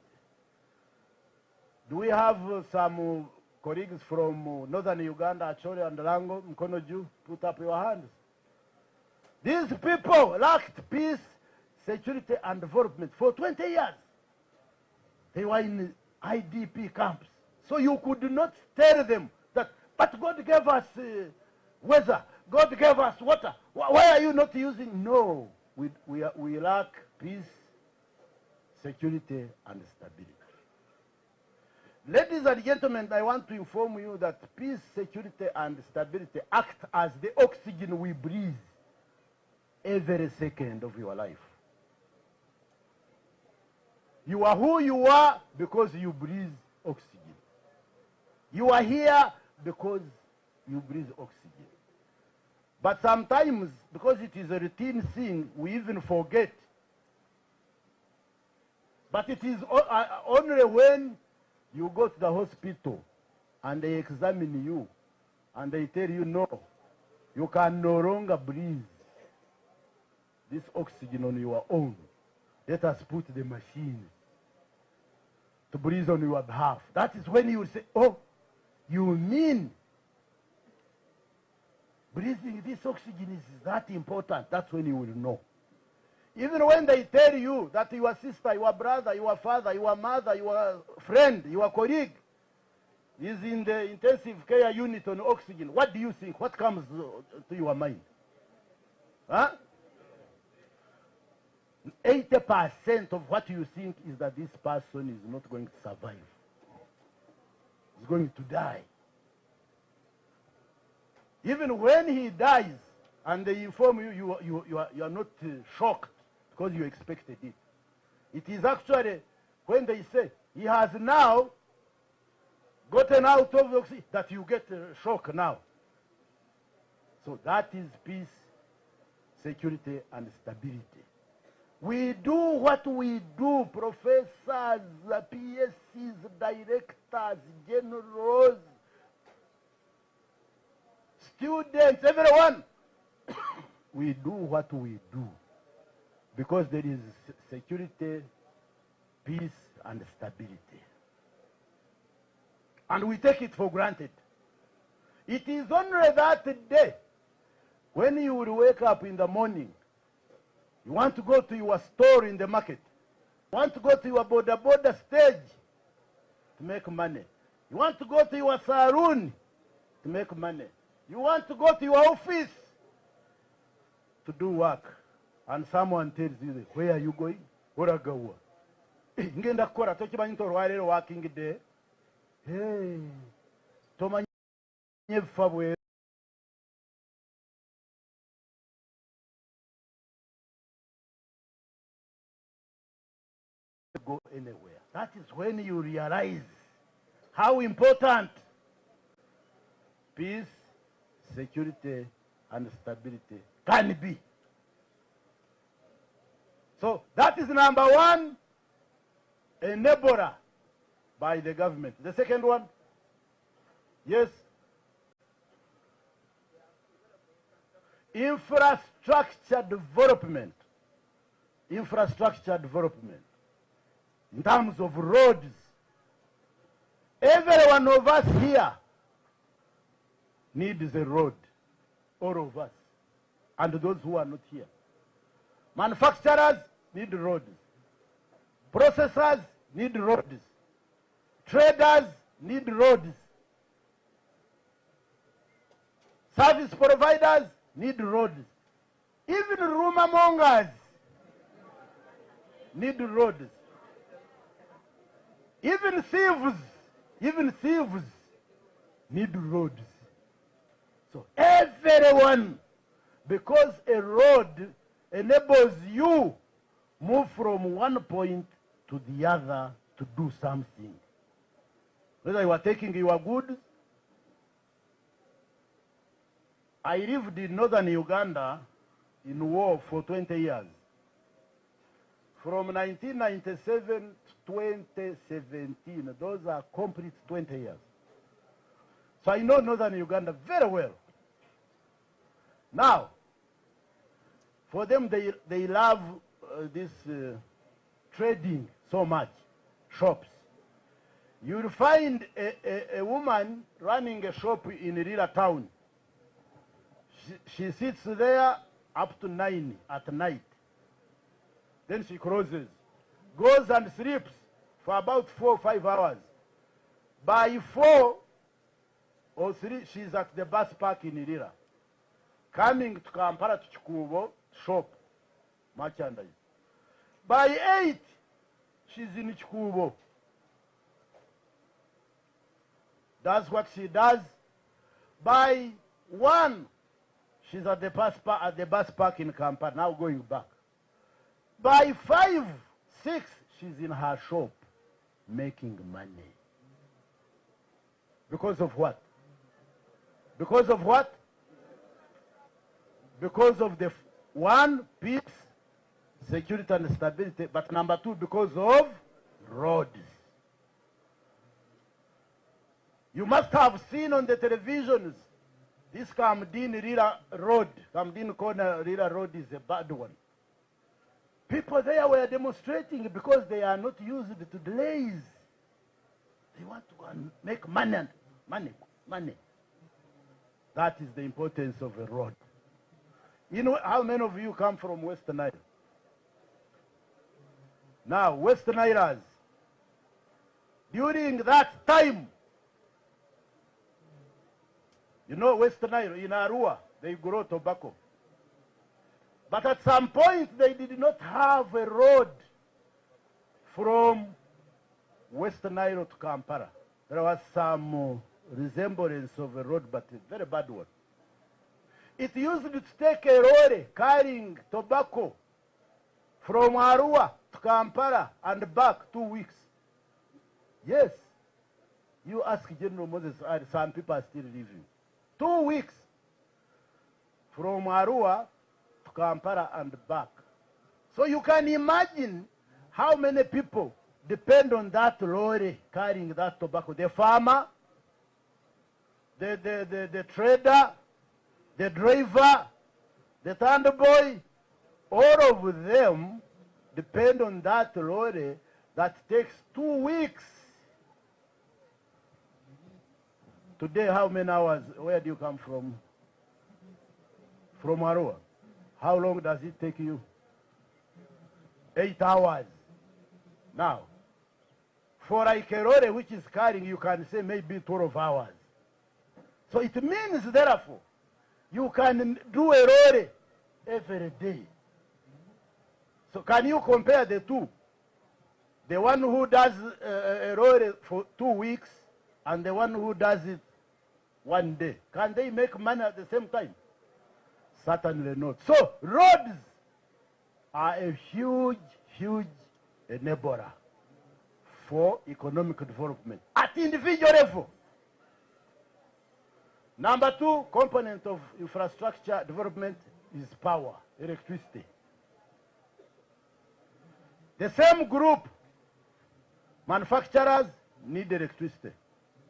Do we have some colleagues from northern Uganda, Acholi and Lango, Mkonoju? Put up your hands. These people lacked peace, security, and development for 20 years. They were in IDP camps. So you could not tell them that, but God gave us weather, God gave us water. Why are you not using? No, we lack peace, security, and stability. Ladies and gentlemen, I want to inform you that peace, security, and stability act as the oxygen we breathe every second of your life. You are who you are because you breathe oxygen. You are here because you breathe oxygen. But sometimes, because it is a routine thing, we even forget. But it is only when you go to the hospital and they examine you and they tell you, no, you can no longer breathe this oxygen on your own. Let us put the machine to breathe on your behalf. That is when you will say, oh, you mean breathing this oxygen is that important? That's when you will know. Even when they tell you that your sister, your brother, your father, your mother, your friend, your colleague is in the intensive care unit on oxygen, what do you think? What comes to your mind? Huh? 80% of what you think is that this person is not going to survive. He's going to die. Even when he dies and they inform you, you are not shocked because you expected it. It is actually when they say he has now gotten out of the oxygen that you get a shock now. So that is peace, security, and stability. We do what we do, professors, PSCs, directors, generals, students, everyone. We do what we do because there is security, peace, and stability. And we take it for granted. It is only that day when you will wake up in the morning, you want to go to your store in the market, you want to go to your border stage to make money, you want to go to your saloon to make money, you want to go to your office to do work, and someone tells you, where are you going? Oragawa. Ngenda kukora tokimanyi nti olwaleero working day. Hey, tomanyi ebifa bwe go anywhere. That is when you realize how important peace, security, and stability can be. So that is number one enabler by the government. The second one, yes, infrastructure development. Infrastructure development. In terms of roads, every one of us here needs a road. All of us. And those who are not here. Manufacturers need roads. Processors need roads. Traders need roads. Service providers need roads. Even Even rumor mongers need roads. Even thieves need roads. So everyone, because a road enables you move from one point to the other to do something. Whether you are taking your goods. I lived in northern Uganda in war for 20 years. From 1997 to 2017, those are complete 20 years. So I know northern Uganda very well. Now, for them, they love this trading so much, shops. You'll find a woman running a shop in Rila town. She sits there up to 9 at night. Then she closes, goes and sleeps for about 4 or 5 hours. By 4 or 3, she's at the bus park in Irira. Coming to Kampala to Chikubo, shop, merchandise. By 8, she's in Chikubo. That's what she does. By 1, she's at the bus park in Kampala, now going back. By 5, 6, she's in her shop making money. Because of what? Because of what? Because of the 1, peace, security and stability, but number 2, because of roads. You must have seen on the televisions, this Kamdin Rira Road, Kamdin Corner Rira Road is a bad one. People there were demonstrating because they are not used to delays. They want to go and make money. That is the importance of a road. You know how many of you come from West Nile? Now, West Nilers, during that time, you know West Nile, in Arua, they grow tobacco. But at some point, they did not have a road from West Nile to Kampala. There was some resemblance of a road, but a very bad one. It used to take a lorry carrying tobacco from Arua to Kampala and back 2 weeks. Yes. You ask General Moses, some people are still living. 2 weeks from Arua to Kampala and back. So you can imagine how many people depend on that lorry carrying that tobacco. The farmer, the trader, the driver, the thunder boy, all of them depend on that lorry that takes 2 weeks. Today, how many hours? Where do you come from? From Arua. How long does it take you? 8 hours. Now, for like a lorry which is carrying, you can say maybe 12 hours. So it means, therefore, you can do a lorry every day. So can you compare the two? The one who does a lorry for 2 weeks and the one who does it 1 day. Can they make money at the same time? Certainly not. So roads are a huge enabler for economic development at individual level. Number 2 component of infrastructure development is power, electricity. The same group, manufacturers need electricity.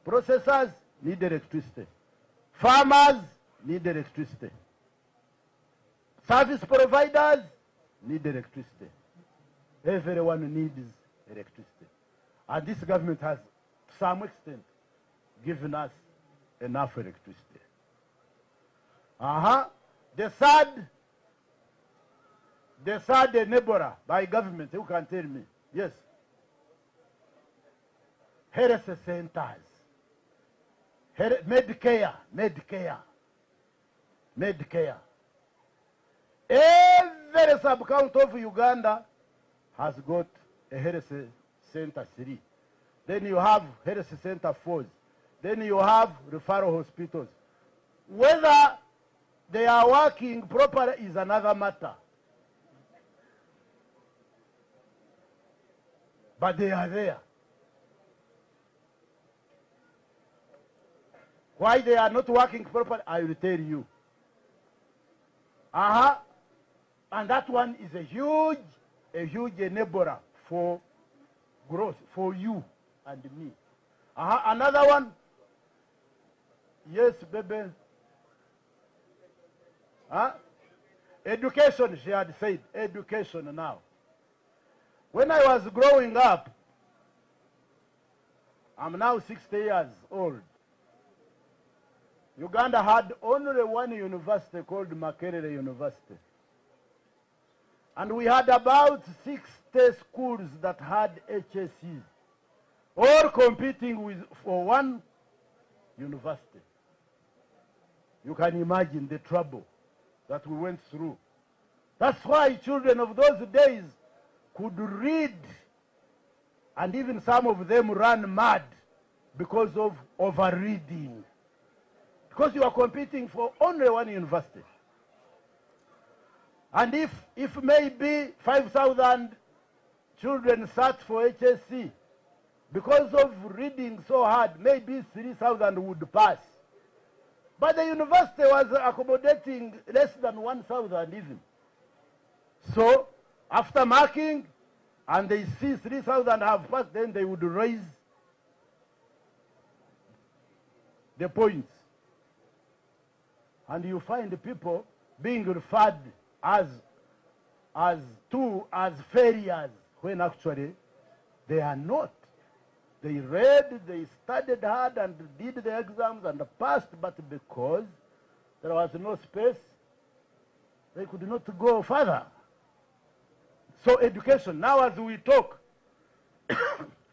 Processors need electricity. Farmers need electricity. Service providers need electricity. Everyone needs electricity. And this government has, to some extent, given us enough electricity. The third enabler by government, who can tell me? Yes. Health centers. Medicare. Every Every sub-county of Uganda has got a health center 3. Then you have health center 4. Then you have referral hospitals. Whether they are working properly is another matter. But they are there. Why they are not working properly, I will tell you. And that one is a huge enabler for growth for you and me. Another one. Yes, baby. Education, she had said. Education now. When I was growing up, I'm now 60 years old. Uganda had only one university called Makerere University. And we had about 60 schools that had HSCs, all competing for one university. You can imagine the trouble that we went through. That's why children of those days could read, and even some of them ran mad because of overreading. Because you are competing for only one university. And if maybe 5,000 children sat for HSC, because of reading so hard, maybe 3,000 would pass. But the university was accommodating less than 1,000 even. So, after marking, and they see 3,000 have passed, then they would raise the points. And you find the people being referred as failures, when actually they are not. They read, they studied hard and did the exams and passed, but because there was no space, they could not go further. So education, now as we talk,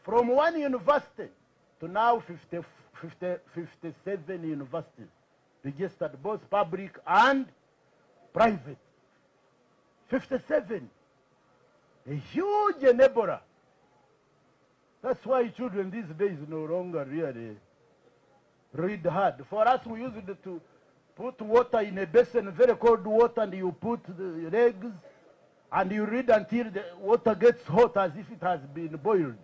from one university to now 57 universities, registered both public and private. 57. A huge enabler. That's why children these days no longer really read hard. For us, we used to put water in a basin, very cold water, and you put the eggs, and you read until the water gets hot as if it has been boiled.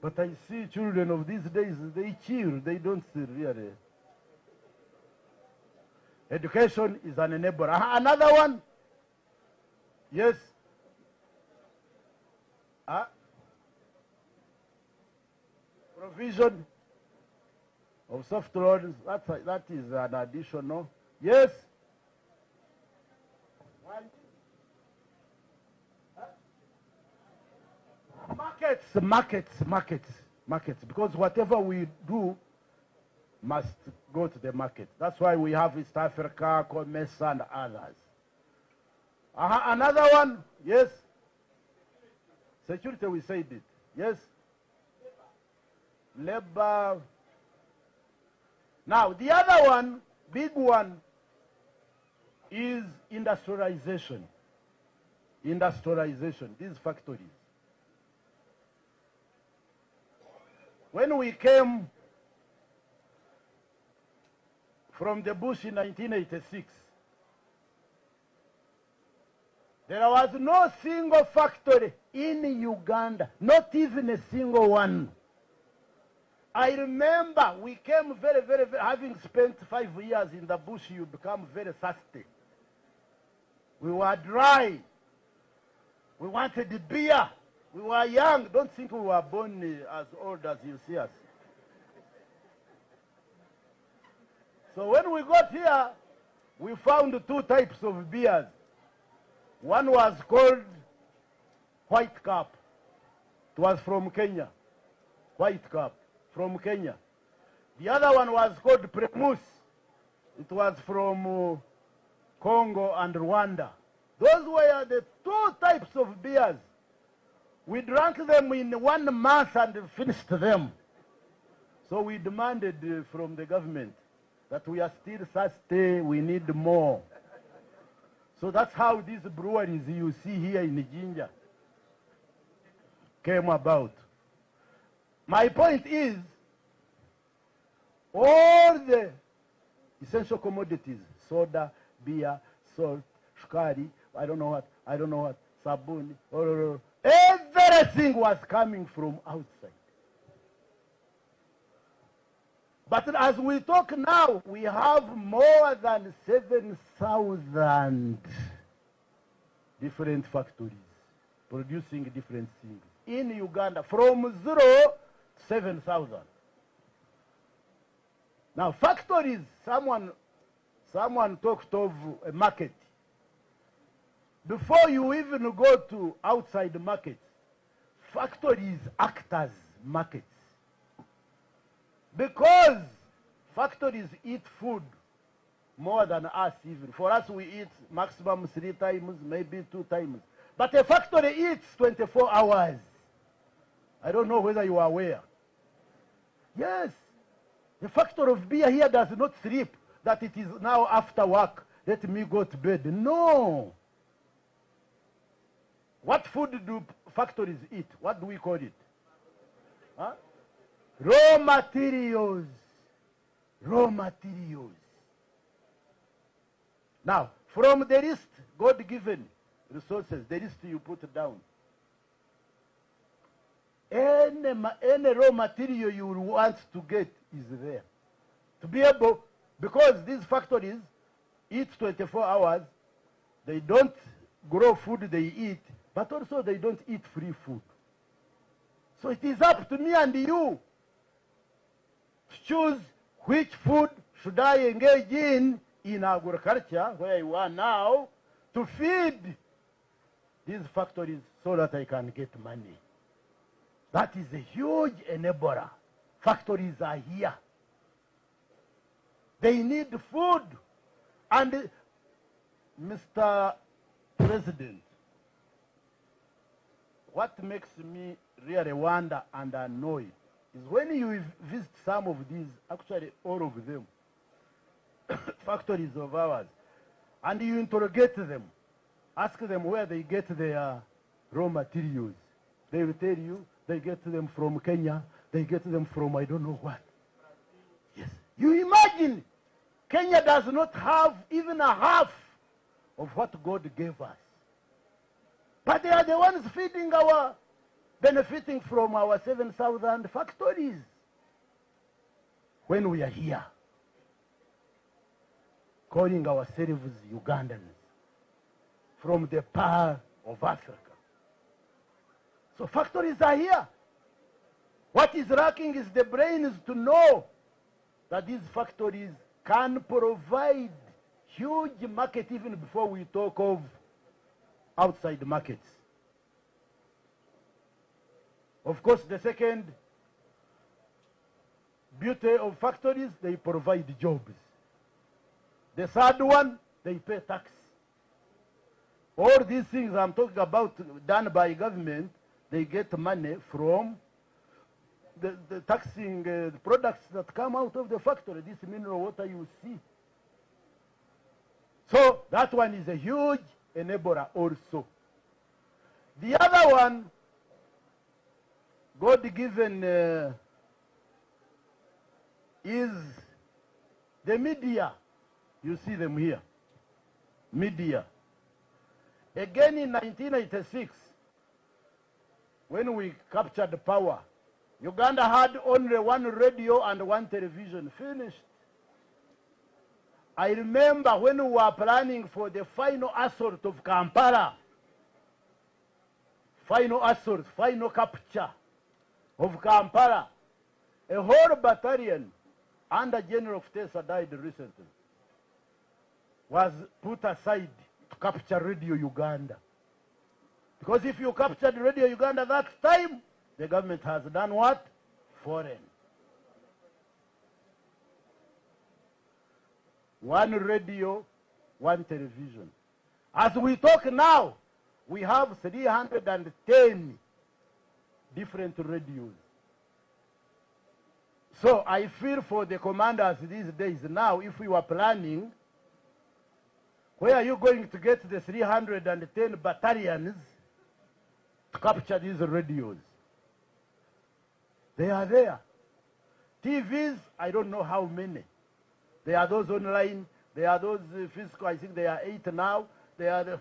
But I see children of these days, they chill, they don't really. Education is an enabler. Another one, yes. Provision of soft loans, that is an additional. Yes. Markets. Because whatever we do must go to the market. That's why we have East Africa, Commerce, and others. Another one, yes. Security, we said it. Yes. Labor. Now, the other one, big one, is industrialization. These factories. When we came from the bush in 1986, there was no single factory in Uganda, not even a single one. I remember we came very, having spent 5 years in the bush, you become very thirsty. We were dry. We wanted the beer. We were young. Don't think we were born as old as you see us. So when we got here, we found 2 types of beers. One was called White Cup. It was from Kenya. White Cup from Kenya. The other one was called Primus. It was from Congo and Rwanda. Those were the 2 types of beers. We drank them in 1 month and finished them. So we demanded from the government that we are still thirsty, we need more. So that's how these breweries you see here in Jinja came about. My point is, all the essential commodities, soda, beer, salt, shukari, I don't know what, sabuni, everything was coming from outside. But as we talk now, we have more than 7,000 different factories producing different things in Uganda, from 0 to 7,000. Now, factories, someone talked of a market. Before you even go to outside the markets, factories act as markets. Because factories eat food more than us even. For us, we eat maximum 3 times, maybe 2 times. But a factory eats 24 hours. I don't know whether you are aware. Yes. The factory of beer here does not sleep, that it is now after work, let me go to bed. No. What food do factories eat? What do we call it? Huh? Raw materials. Raw materials. Now, from the list, God-given resources, the list you put down, any raw material you want to get is there. To be able, because these factories eat 24 hours, they don't grow food they eat, but also they don't eat free food. So it is up to me and you to choose which food should I engage in agriculture, where you are now, to feed these factories so that I can get money. That is a huge enabler. Factories are here. They need food. And Mr. President, what makes me really wonder and annoyed is when you visit some of these, actually all of them, factories of ours, and you interrogate them, ask them where they get their raw materials. They will tell you they get them from Kenya, they get them from I don't know what. Yes. You imagine, Kenya does not have even a half of what God gave us. But they are the ones benefiting from our 7,000 factories when we are here, calling ourselves Ugandans from the Pearl of Africa. So factories are here. What is lacking is the brains to know that these factories can provide huge market even before we talk of outside markets. Of course, the second beauty of factories, they provide jobs. The third one, they pay tax. All these things I'm talking about done by government, they get money from the taxing products that come out of the factory, this mineral water you see. So that one is a huge enabler also. The other one, God-given, is the media. You see them here. Media. Again in 1986, when we captured power, Uganda had only 1 radio and 1 television. Finished. I remember when we were planning for the final assault of Kampala, final assault, final capture of Kampala, a whole battalion under General Ftesa died recently, was put aside to capture Radio Uganda. Because if you captured Radio Uganda that time, the government has done what? Foreign. 1 radio, 1 television. As we talk now, we have 310 different radios. So I feel for the commanders these days now, if we were planning Where are you going to get the 310 battalions to capture these radios? They are there. TVs, I don't know how many. There are those online, there are those physical, I think there are 8 now. They are the...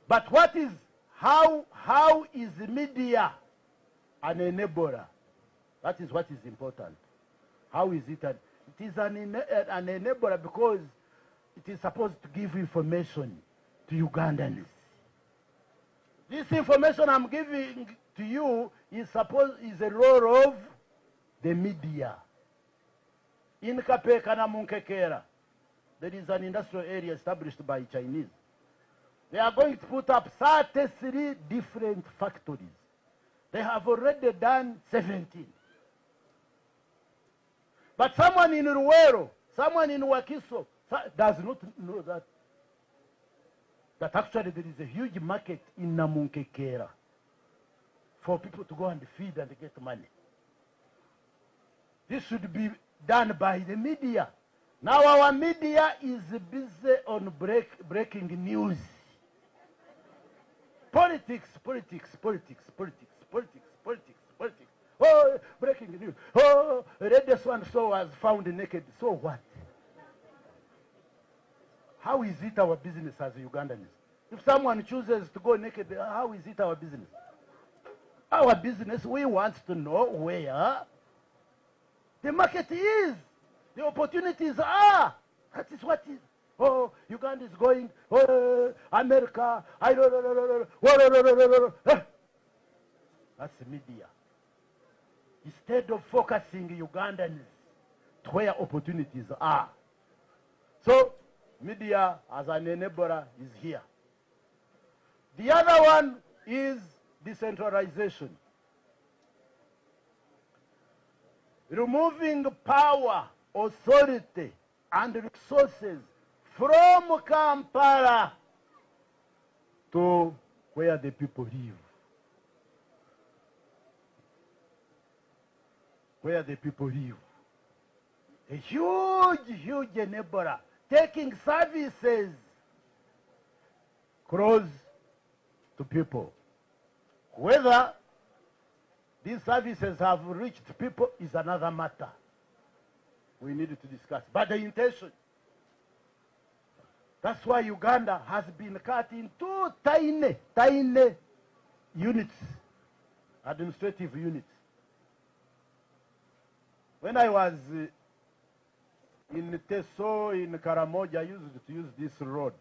But what is, how is the media an enabler? That is what is important. How is it? It is an enabler because it is supposed to give information to Ugandans. This information I'm giving to you is a role of the media. In Kapeka na Munkekera, there is an industrial area established by Chinese. They are going to put up 33 different factories. They have already done 17. But someone in Ruwero, someone in Wakiso, does not know that actually there is a huge market in Namunkekera for people to go and feed and get money. This should be done by the media. Now our media is busy on breaking news. Politics. Oh, breaking news. Oh, this one so was found naked. So what? How is it our business as Ugandans? If someone chooses to go naked, how is it our business? Our business, we want to know where the market is. The opportunities are. That is what is. Oh, Uganda is going. Oh, America. That's the media. Instead of focusing Ugandans to where opportunities are. So, media as an enabler is here. The other one is decentralization. Removing power, authority, and resources from Kampala to where the people live. Where the people live. A huge enabler. Taking services close to people. Whether these services have reached people is another matter. We need to discuss. But the intention. That's why Uganda has been cut into tiny units, administrative units. When I was in Teso, in Karamoja, I used to use this road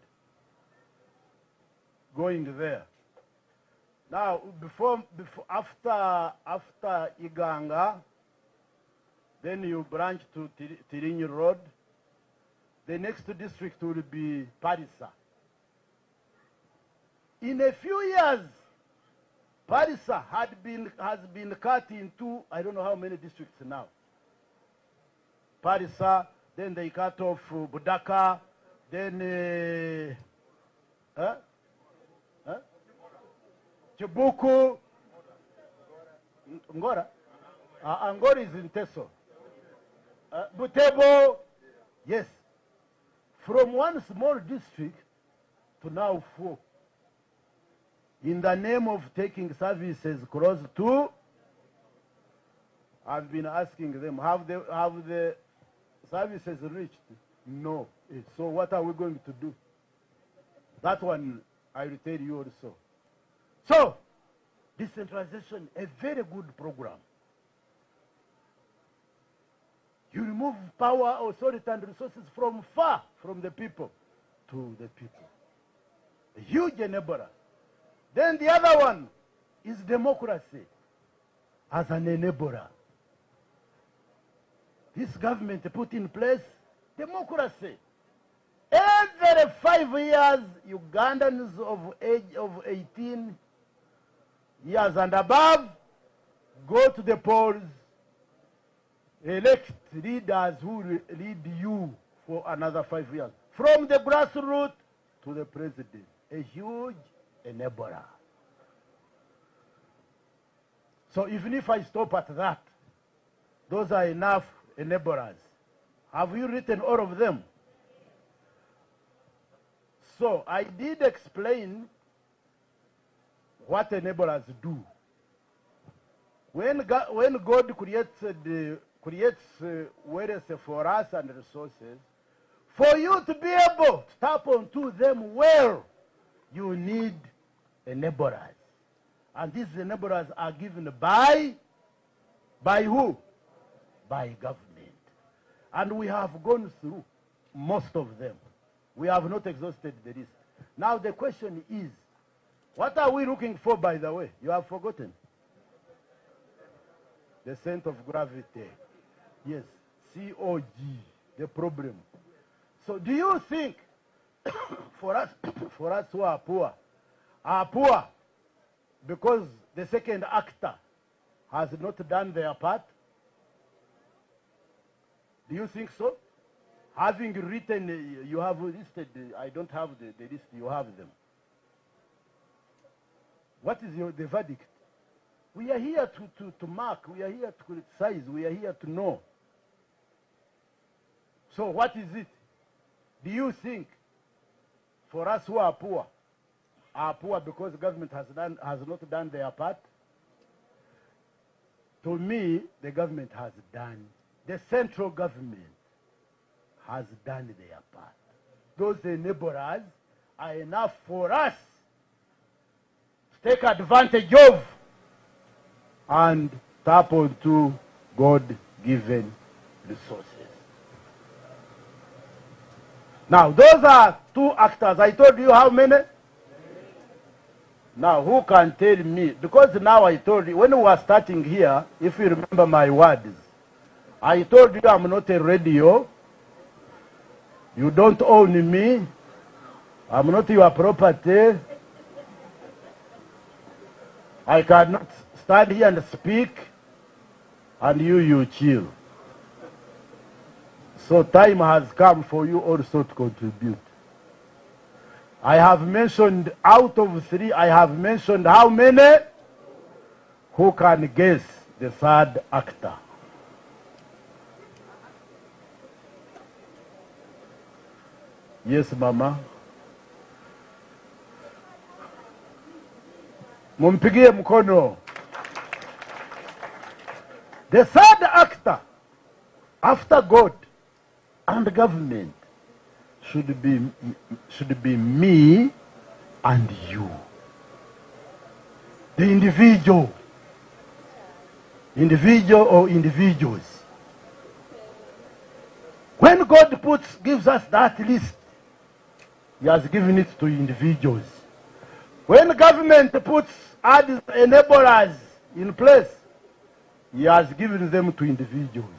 going there. Now, after Iganga, then you branch to Tirinyi Road. The next district will be Parisa. In a few years, Parisa has been cut into, I don't know how many districts now. Parisa, then they cut off Budaka, then Chibuku, Ngora. Ngora is in Teso. Butebo, yes. From one small district to now 4. In the name of taking services close to, I've been asking them, have the services reached? No. So what are we going to do? That one I will tell you also. So, decentralization, a very good program. You remove power, authority, and resources from far from the people to the people. A huge enabler. Then the other one is democracy as an enabler. This government put in place democracy. Every 5 years, Ugandans of age of 18 years and above go to the polls, elect leaders who will lead you for another 5 years. From the grassroots to the president. A huge enabler. So even if I stop at that, those are enough enablers. Have you written all of them? So I did explain what enablers do. When God creates wealth for us and resources, for you to be able to tap onto them well, you need enablers. And these enablers are given by who? By government. And we have gone through most of them. We have not exhausted the list. Now the question is, what are we looking for, by the way? You have forgotten. The center of gravity. Yes, COG, the problem. So do you think for us who are poor because the second actor has not done their part? Do you think so? Having written, you have listed, I don't have the list, you have them. What is the verdict? We are here to mark, we are here to criticize, we are here to know. So what is it? Do you think for us who are poor because the government has not done their part? To me, the government has done. The central government has done their part. Those enablers are enough for us to take advantage of and tap onto God-given resources. Now, those are two actors. I told you how many? Now, who can tell me? Because now I told you, when we were starting here, if you remember my words, I told you I'm not a radio. You don't own me. I'm not your property. I cannot stand here and speak, and you chill. So time has come for you also to contribute. I have mentioned, out of 3, I have mentioned how many? Who can guess the third actor? Yes, Mama. Mumpigie mkono. The third actor after God and government should be me and you. The individual or individuals. When God gives us that list, He has given it to individuals. When government adds enablers in place, He has given them to individuals.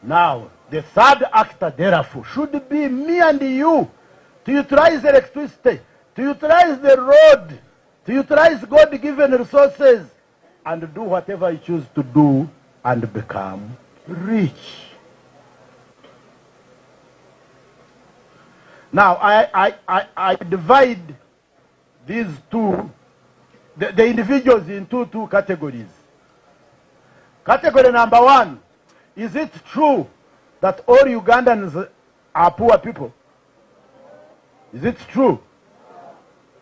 Now, the third actor, therefore, should be me and you, to utilize electricity, to utilize the road, to utilize God-given resources, and do whatever you choose to do and become rich. Now, I divide these two, the individuals into two categories. Category number 1, is it true that all Ugandans are poor people? Is it true?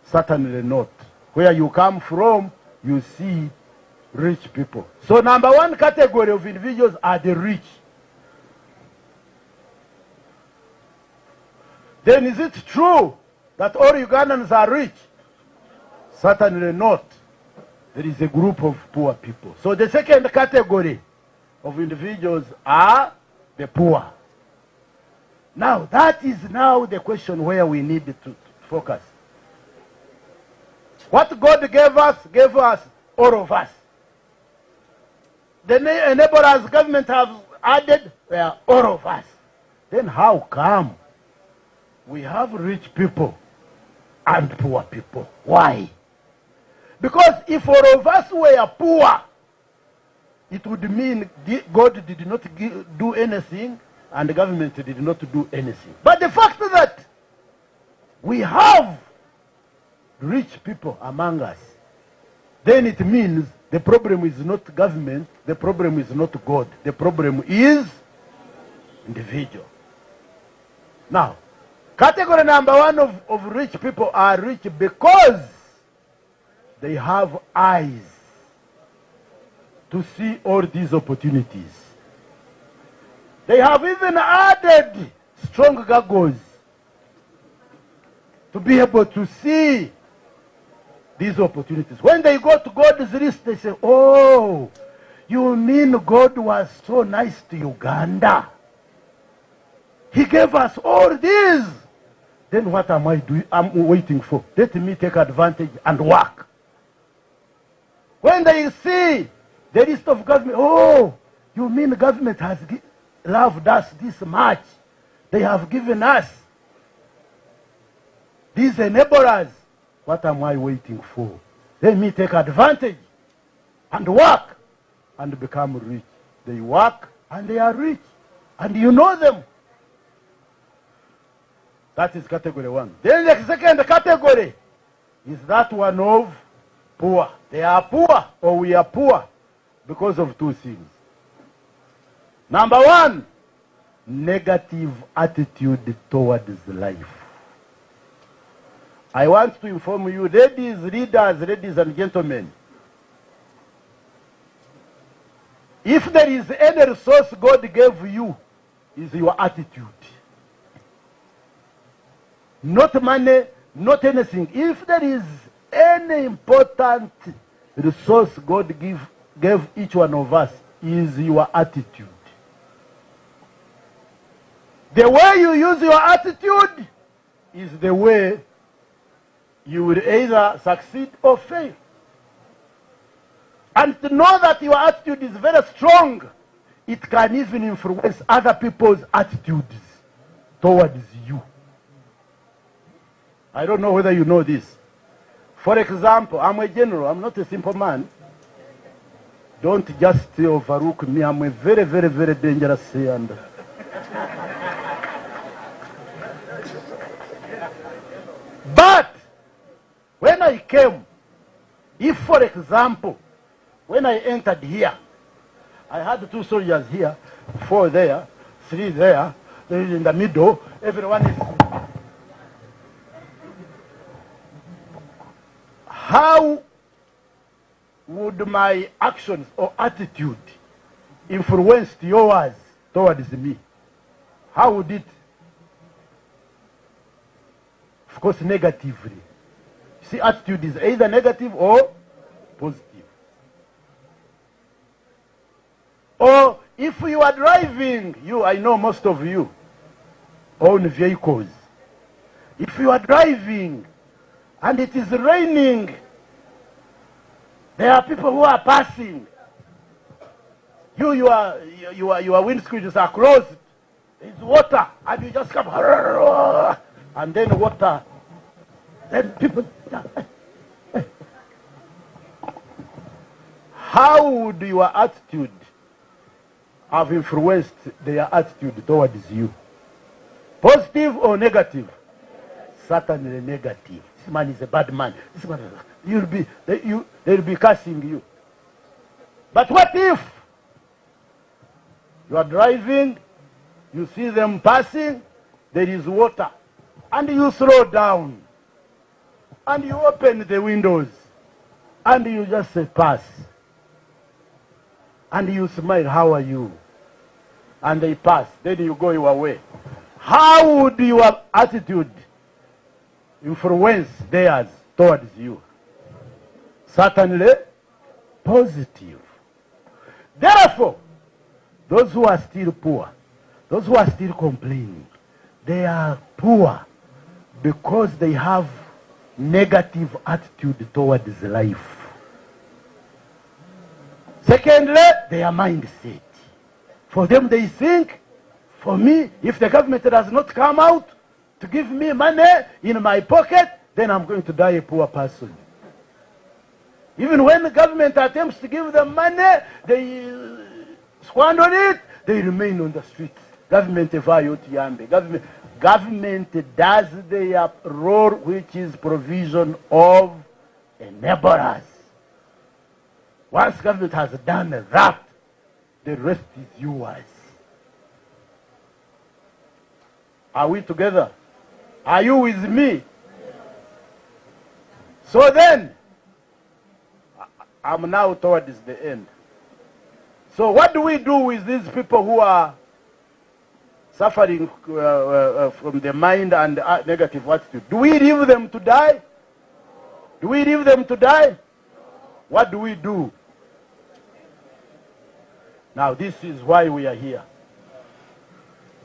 Certainly not. Where you come from, you see rich people. So number 1 category of individuals are the rich. Then is it true that all Ugandans are rich? Certainly not. There is a group of poor people. So the second category of individuals are the poor. Now, that is now the question where we need to focus. What God gave us all of us. The enablers government have added were all of us. Then how come we have rich people and poor people? Why? Because if all of us were poor, it would mean God did not do anything and the government did not do anything. But the fact that we have rich people among us, then it means the problem is not government, the problem is not God, the problem is individual. Now, Category number one of rich people are rich because they have eyes to see all these opportunities. They have even added strong goggles to be able to see these opportunities. When they go to God's list, they say, oh, you mean God was so nice to Uganda? He gave us all these. Then what am I doing? I'm waiting for. Let me take advantage and work. When they see the list of government, oh, you mean the government has loved us this much? They have given us these enablers. What am I waiting for? Let me take advantage and work and become rich. They work and they are rich. And you know them. That is category one. Then the second category is that one of poor. They are poor, or we are poor, because of two things. Number one, negative attitude towards life. I want to inform you, ladies, leaders, ladies and gentlemen, if there is any resource God gave you, is your attitude. Not money, not anything. If there is any important resource God gave each one of us, is your attitude. The way you use your attitude is the way you will either succeed or fail. And to know that your attitude is very strong, it can even influence other people's attitudes towards you. I don't know whether you know this. For example, I'm a general. I'm not a simple man. Don't just overlook me. I'm a very, very, very dangerous and but when I came, if for example, when I entered here, I had 2 soldiers here, 4 there, 3 there, in the middle, everyone is. How would my actions or attitude influence yours towards me? How would it? Of course, negatively. See, attitude is either negative or positive. Or if you are driving, I know most of you own vehicles. If you are driving and it is raining, there are people who are passing. Your windscreens are closed. There's water, and you just come, and then water. Then people. How would your attitude have influenced their attitude towards you? Positive or negative? Certainly negative. This man is a bad man. This man, they'll be cursing you. But what if you are driving, you see them passing, there is water, and you slow down, and you open the windows, and you just say pass, and you smile, how are you? And they pass, then you go your way. How would your attitude influence theirs towards you? Certainly positive. Therefore, those who are still poor, those who are still complaining, they are poor because they have negative attitude towards life. Secondly, their mindset. For them, they think, for me, if the government does not come out to give me money in my pocket, then I'm going to die a poor person. Even when the government attempts to give them money, they squander it, they remain on the streets. Government Government does their role, which is provision of enablers. Once government has done that, the rest is yours. Are we together? Are you with me? So then, I'm now towards the end. So what do we do with these people who are suffering from the mind and negative attitude? Do we leave them to die? Do we leave them to die? What do we do? Now this is why we are here.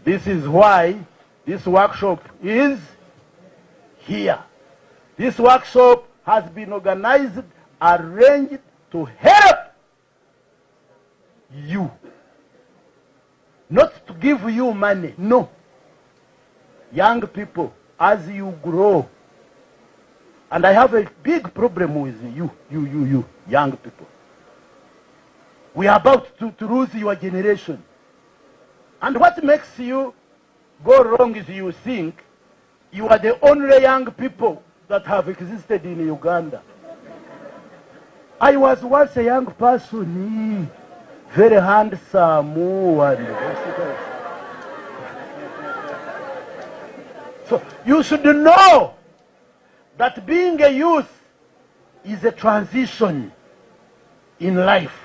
This is why this workshop is here. This workshop has been organized, arranged to help you. Not to give you money, no. Young people, as you grow, and I have a big problem with you, young people. We are about to lose your generation. And what makes you go wrong is you think you are the only young people that have existed in Uganda. I was once a young person, very handsome. So you should know that being a youth is a transition in life.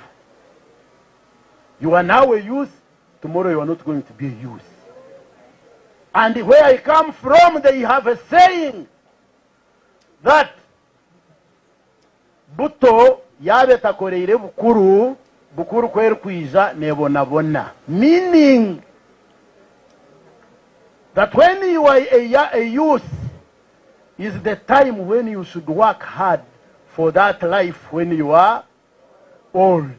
You are now a youth, tomorrow you are not going to be a youth. And where I come from, they have a saying that buto yabetakoreire bukuru, bukuru kweru kwiza nebonabona. Meaning that when you are a youth, is the time when you should work hard for that life when you are old.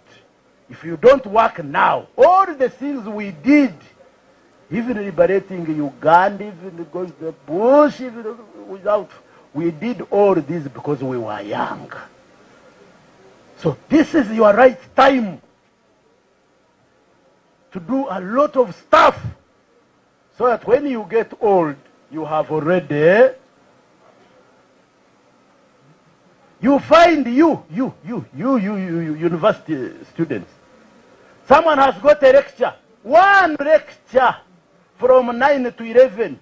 If you don't work now, all the things we did, even liberating Uganda, even going to the bush, even without, we did all this because we were young. So this is your right time to do a lot of stuff so that when you get old, you have already, you find you university students. Someone has got a lecture, one lecture from 9 to 11,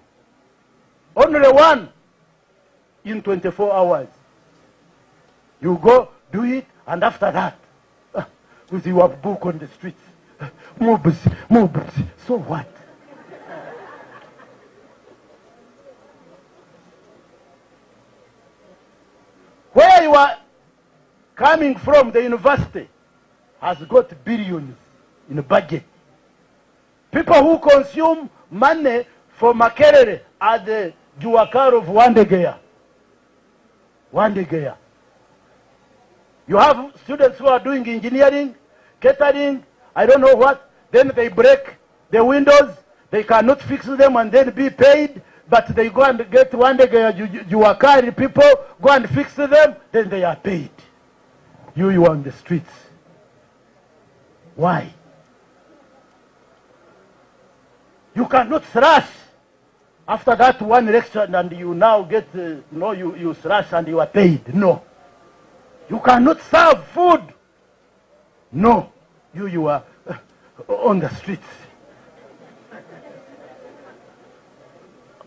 only one in 24 hours. You go, do it, and after that, with your book on the streets, mobs, so what? Where you are coming from, the university has got billions in a budget. People who consume money for Makerere are the Juwakar of Wandegeya. Wandegeya. You have students who are doing engineering, catering, I don't know what. Then they break the windows, they cannot fix them and then be paid. But they go and get Wandegeya Juwakari people, go and fix them, then they are paid. You are on the streets. Why? You cannot thrash after that one lecture and you now get, you thrash and you are paid. No. You cannot serve food. No. You are on the streets.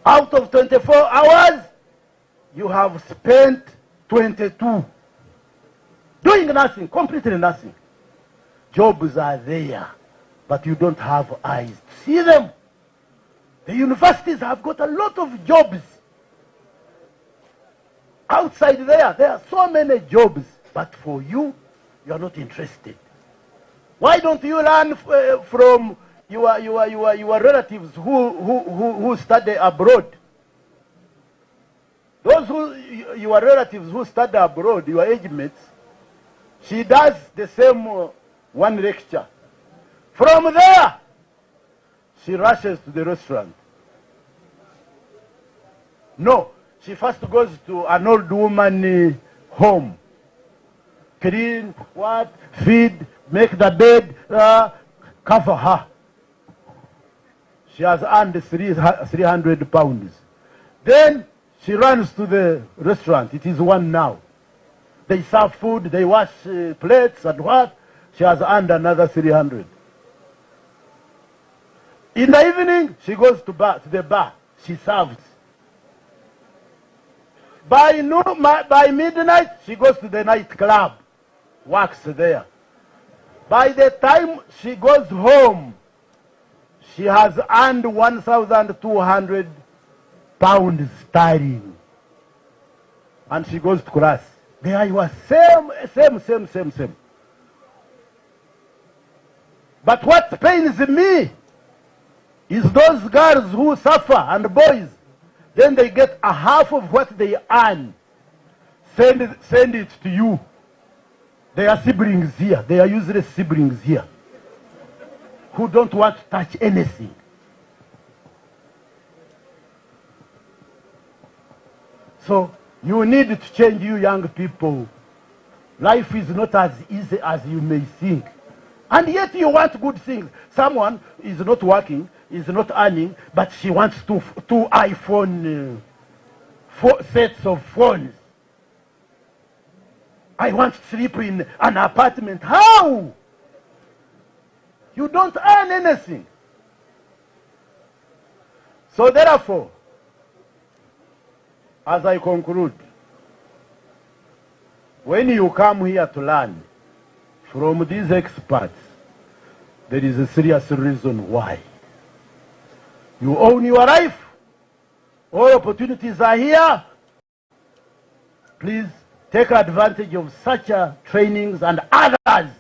Out of 24 hours, you have spent 22 doing nothing, completely nothing. Jobs are there, but you don't have eyes to see them. The universities have got a lot of jobs. Outside there are so many jobs, but for you, you are not interested. Why don't you learn from your relatives who study abroad? Those your relatives who study abroad, your age mates, she does the same one lecture. From there, she rushes to the restaurant. No, she first goes to an old woman home. Clean, what, feed, make the bed, cover her. She has earned 300 pounds. Then she runs to the restaurant. It is one now. They serve food, they wash plates and what? She has earned another 300. In the evening, she goes to the bar. She serves. By midnight, she goes to the nightclub, works there. By the time she goes home, she has earned 1,200 pounds sterling. And she goes to class. There you are, same. But what pains me is those girls who suffer and boys. Then they get a half of what they earn. Send it to you. They are siblings here. They are useless siblings here who don't want to touch anything. So you need to change, you young people. Life is not as easy as you may think. And yet you want good things. Someone is not working, is not earning, but she wants two iPhone sets of phones. I want to sleep in an apartment. How? You don't earn anything. So therefore, as I conclude, when you come here to learn from these experts, there is a serious reason why. You own your life. All opportunities are here. Please take advantage of such trainings and others.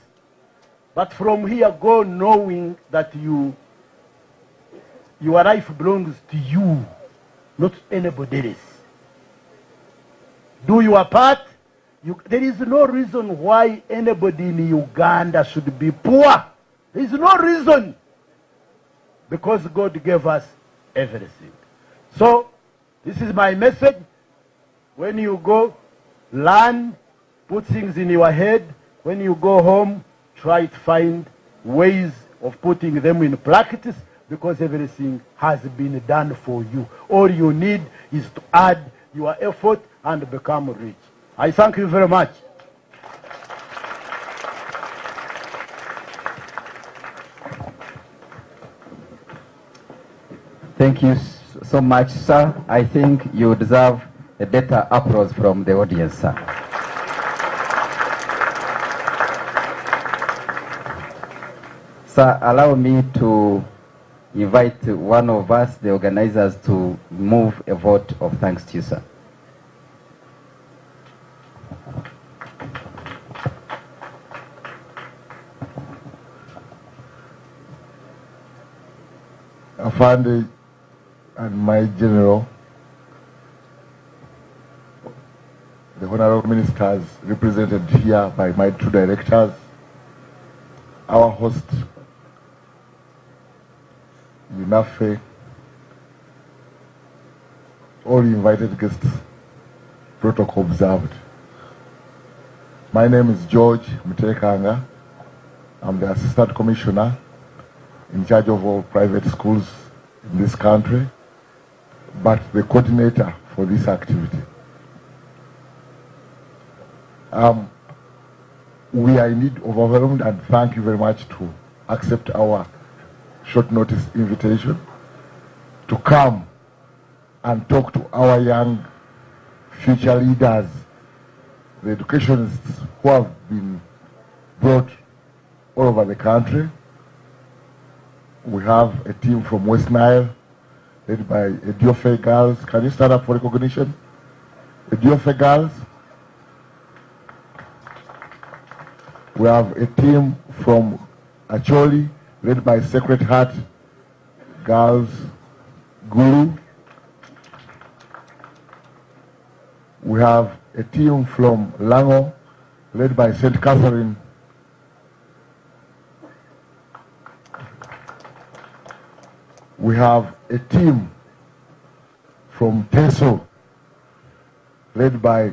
But from here, go knowing that your life belongs to you, not anybody else. Do your part. There is no reason why anybody in Uganda should be poor. There is no reason. Because God gave us everything. So, this is my message. When you go, learn, put things in your head. When you go home, try to find ways of putting them in practice, because everything has been done for you. All you need is to add your effort and become rich. I thank you very much. Thank you so much, sir. I think you deserve a better applause from the audience, sir. Sir, allow me to invite one of us, the organizers, to move a vote of thanks to you, sir. Afande and my general, the honorable ministers represented here by my two directors, our host, UNAFE, all invited guests, protocol observed. My name is George Mutekanga. I'm the Assistant Commissioner in charge of all private schools in this country, but the coordinator for this activity. We are indeed overwhelmed, and thank you very much to accept our short notice invitation to come and talk to our young future leaders, the educationists who have been brought all over the country. We have a team from West Nile, led by Ediofe girls. Can you stand up for recognition? Ediofe girls. We have a team from Acholi, led by Sacred Heart Girls Guru. We have a team from Lango, led by St. Catherine. We have a team from Teso, led by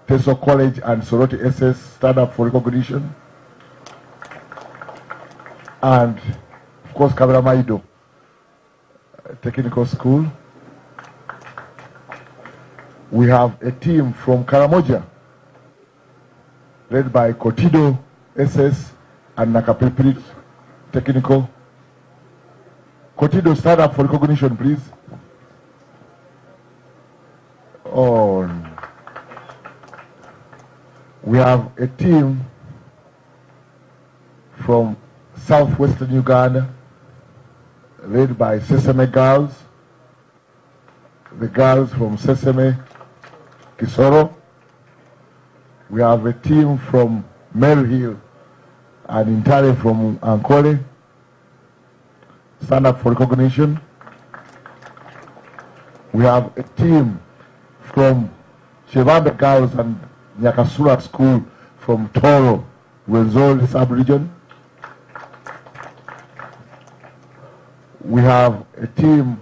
Teso College and Soroti SS. Stand up for recognition. And of course, Kaberamaido Technical School. We have a team from Karamoja, led by Kotido SS and Nakapipiri Technical. Kotido, stand up for recognition, please. on. We have a team from southwestern Uganda led by Sesame girls, the girls from Sesame, Kisoro. We have a team from Mel Hill and entirely from Ankole. Stand up for recognition. We have a team from Chevambe girls and Nyakasura school from Toro, Wenzori sub-region. We have a team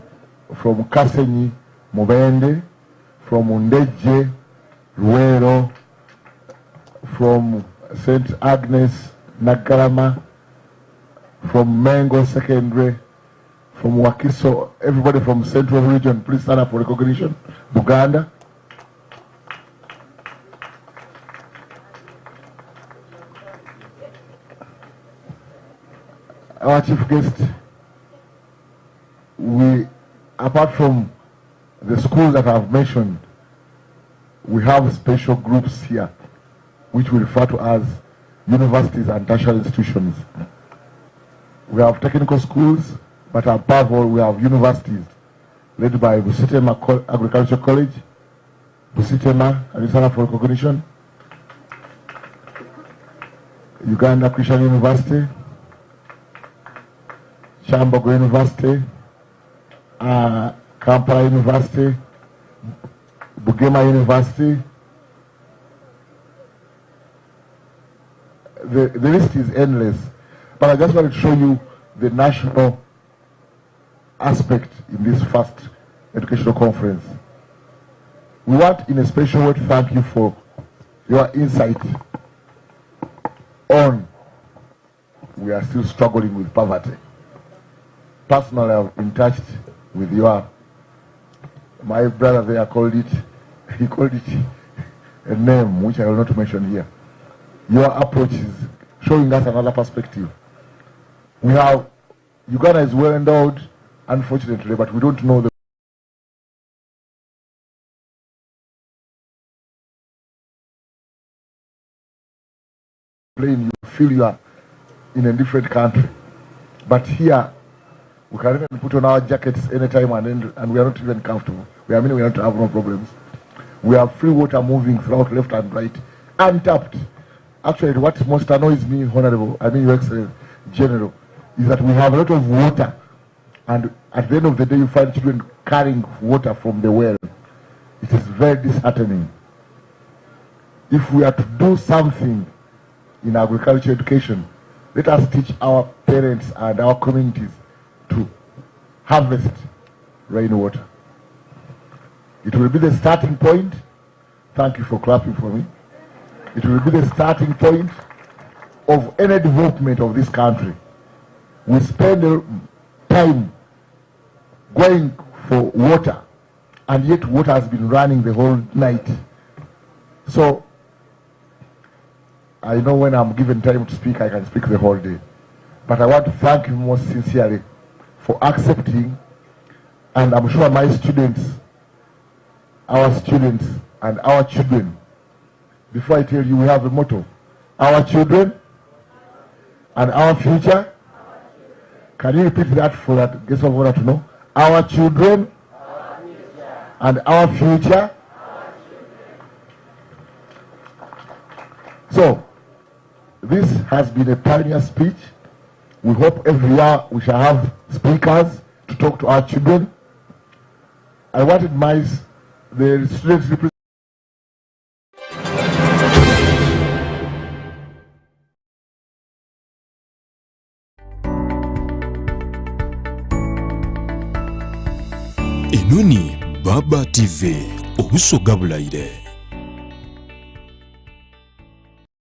from Kasenyi, Mubende, from Undeje, Ruero, from St. Agnes, Nagarama, from Mengo Secondary, from Wakiso, everybody from Central Region, please stand up for recognition. Buganda. Our chief guest, apart from the schools that I've mentioned, we have special groups here, which we refer to as universities and tertiary institutions. We have technical schools, but above all, we have universities led by Busitema Agricultural College, Busitema, Arizona for recognition, Uganda Christian University, Chambogo University, Kampala University, Bugema University. The list is endless, but I just wanted to show you the national aspect in this first educational conference. We want in a special way to thank you for your insight on we are still struggling with poverty. Personally, I've been touched with my brother there he called it a name which I will not mention here. Your approach is showing us another perspective. Uganda is well endowed, unfortunately, but we don't know the plane. You feel you are in a different country. But here, we can even put on our jackets anytime and we are not even comfortable. We don't have no problems. We have free water moving throughout left and right, untapped. Actually, what most annoys me, Your Excellency General, is that we have a lot of water, and at the end of the day, you find children carrying water from the well. It is very disheartening. If we are to do something in agriculture education, let us teach our parents and our communities to harvest rainwater. It will be the starting point. Thank you for clapping for me. It will be the starting point of any development of this country. We spend time going for water, and yet water has been running the whole night. So, I know when I'm given time to speak, I can speak the whole day. But I want to thank you most sincerely for accepting, and I'm sure my students, our students, and our children. Before I tell you, we have a motto: our children and our future. Can you repeat that for that guest of honor to know? Our children and our future. So, this has been a pioneer speech. We hope every year we shall have speakers to talk to our children. I wanted the students represent. Enoni Baba TV, obusoga bulayire.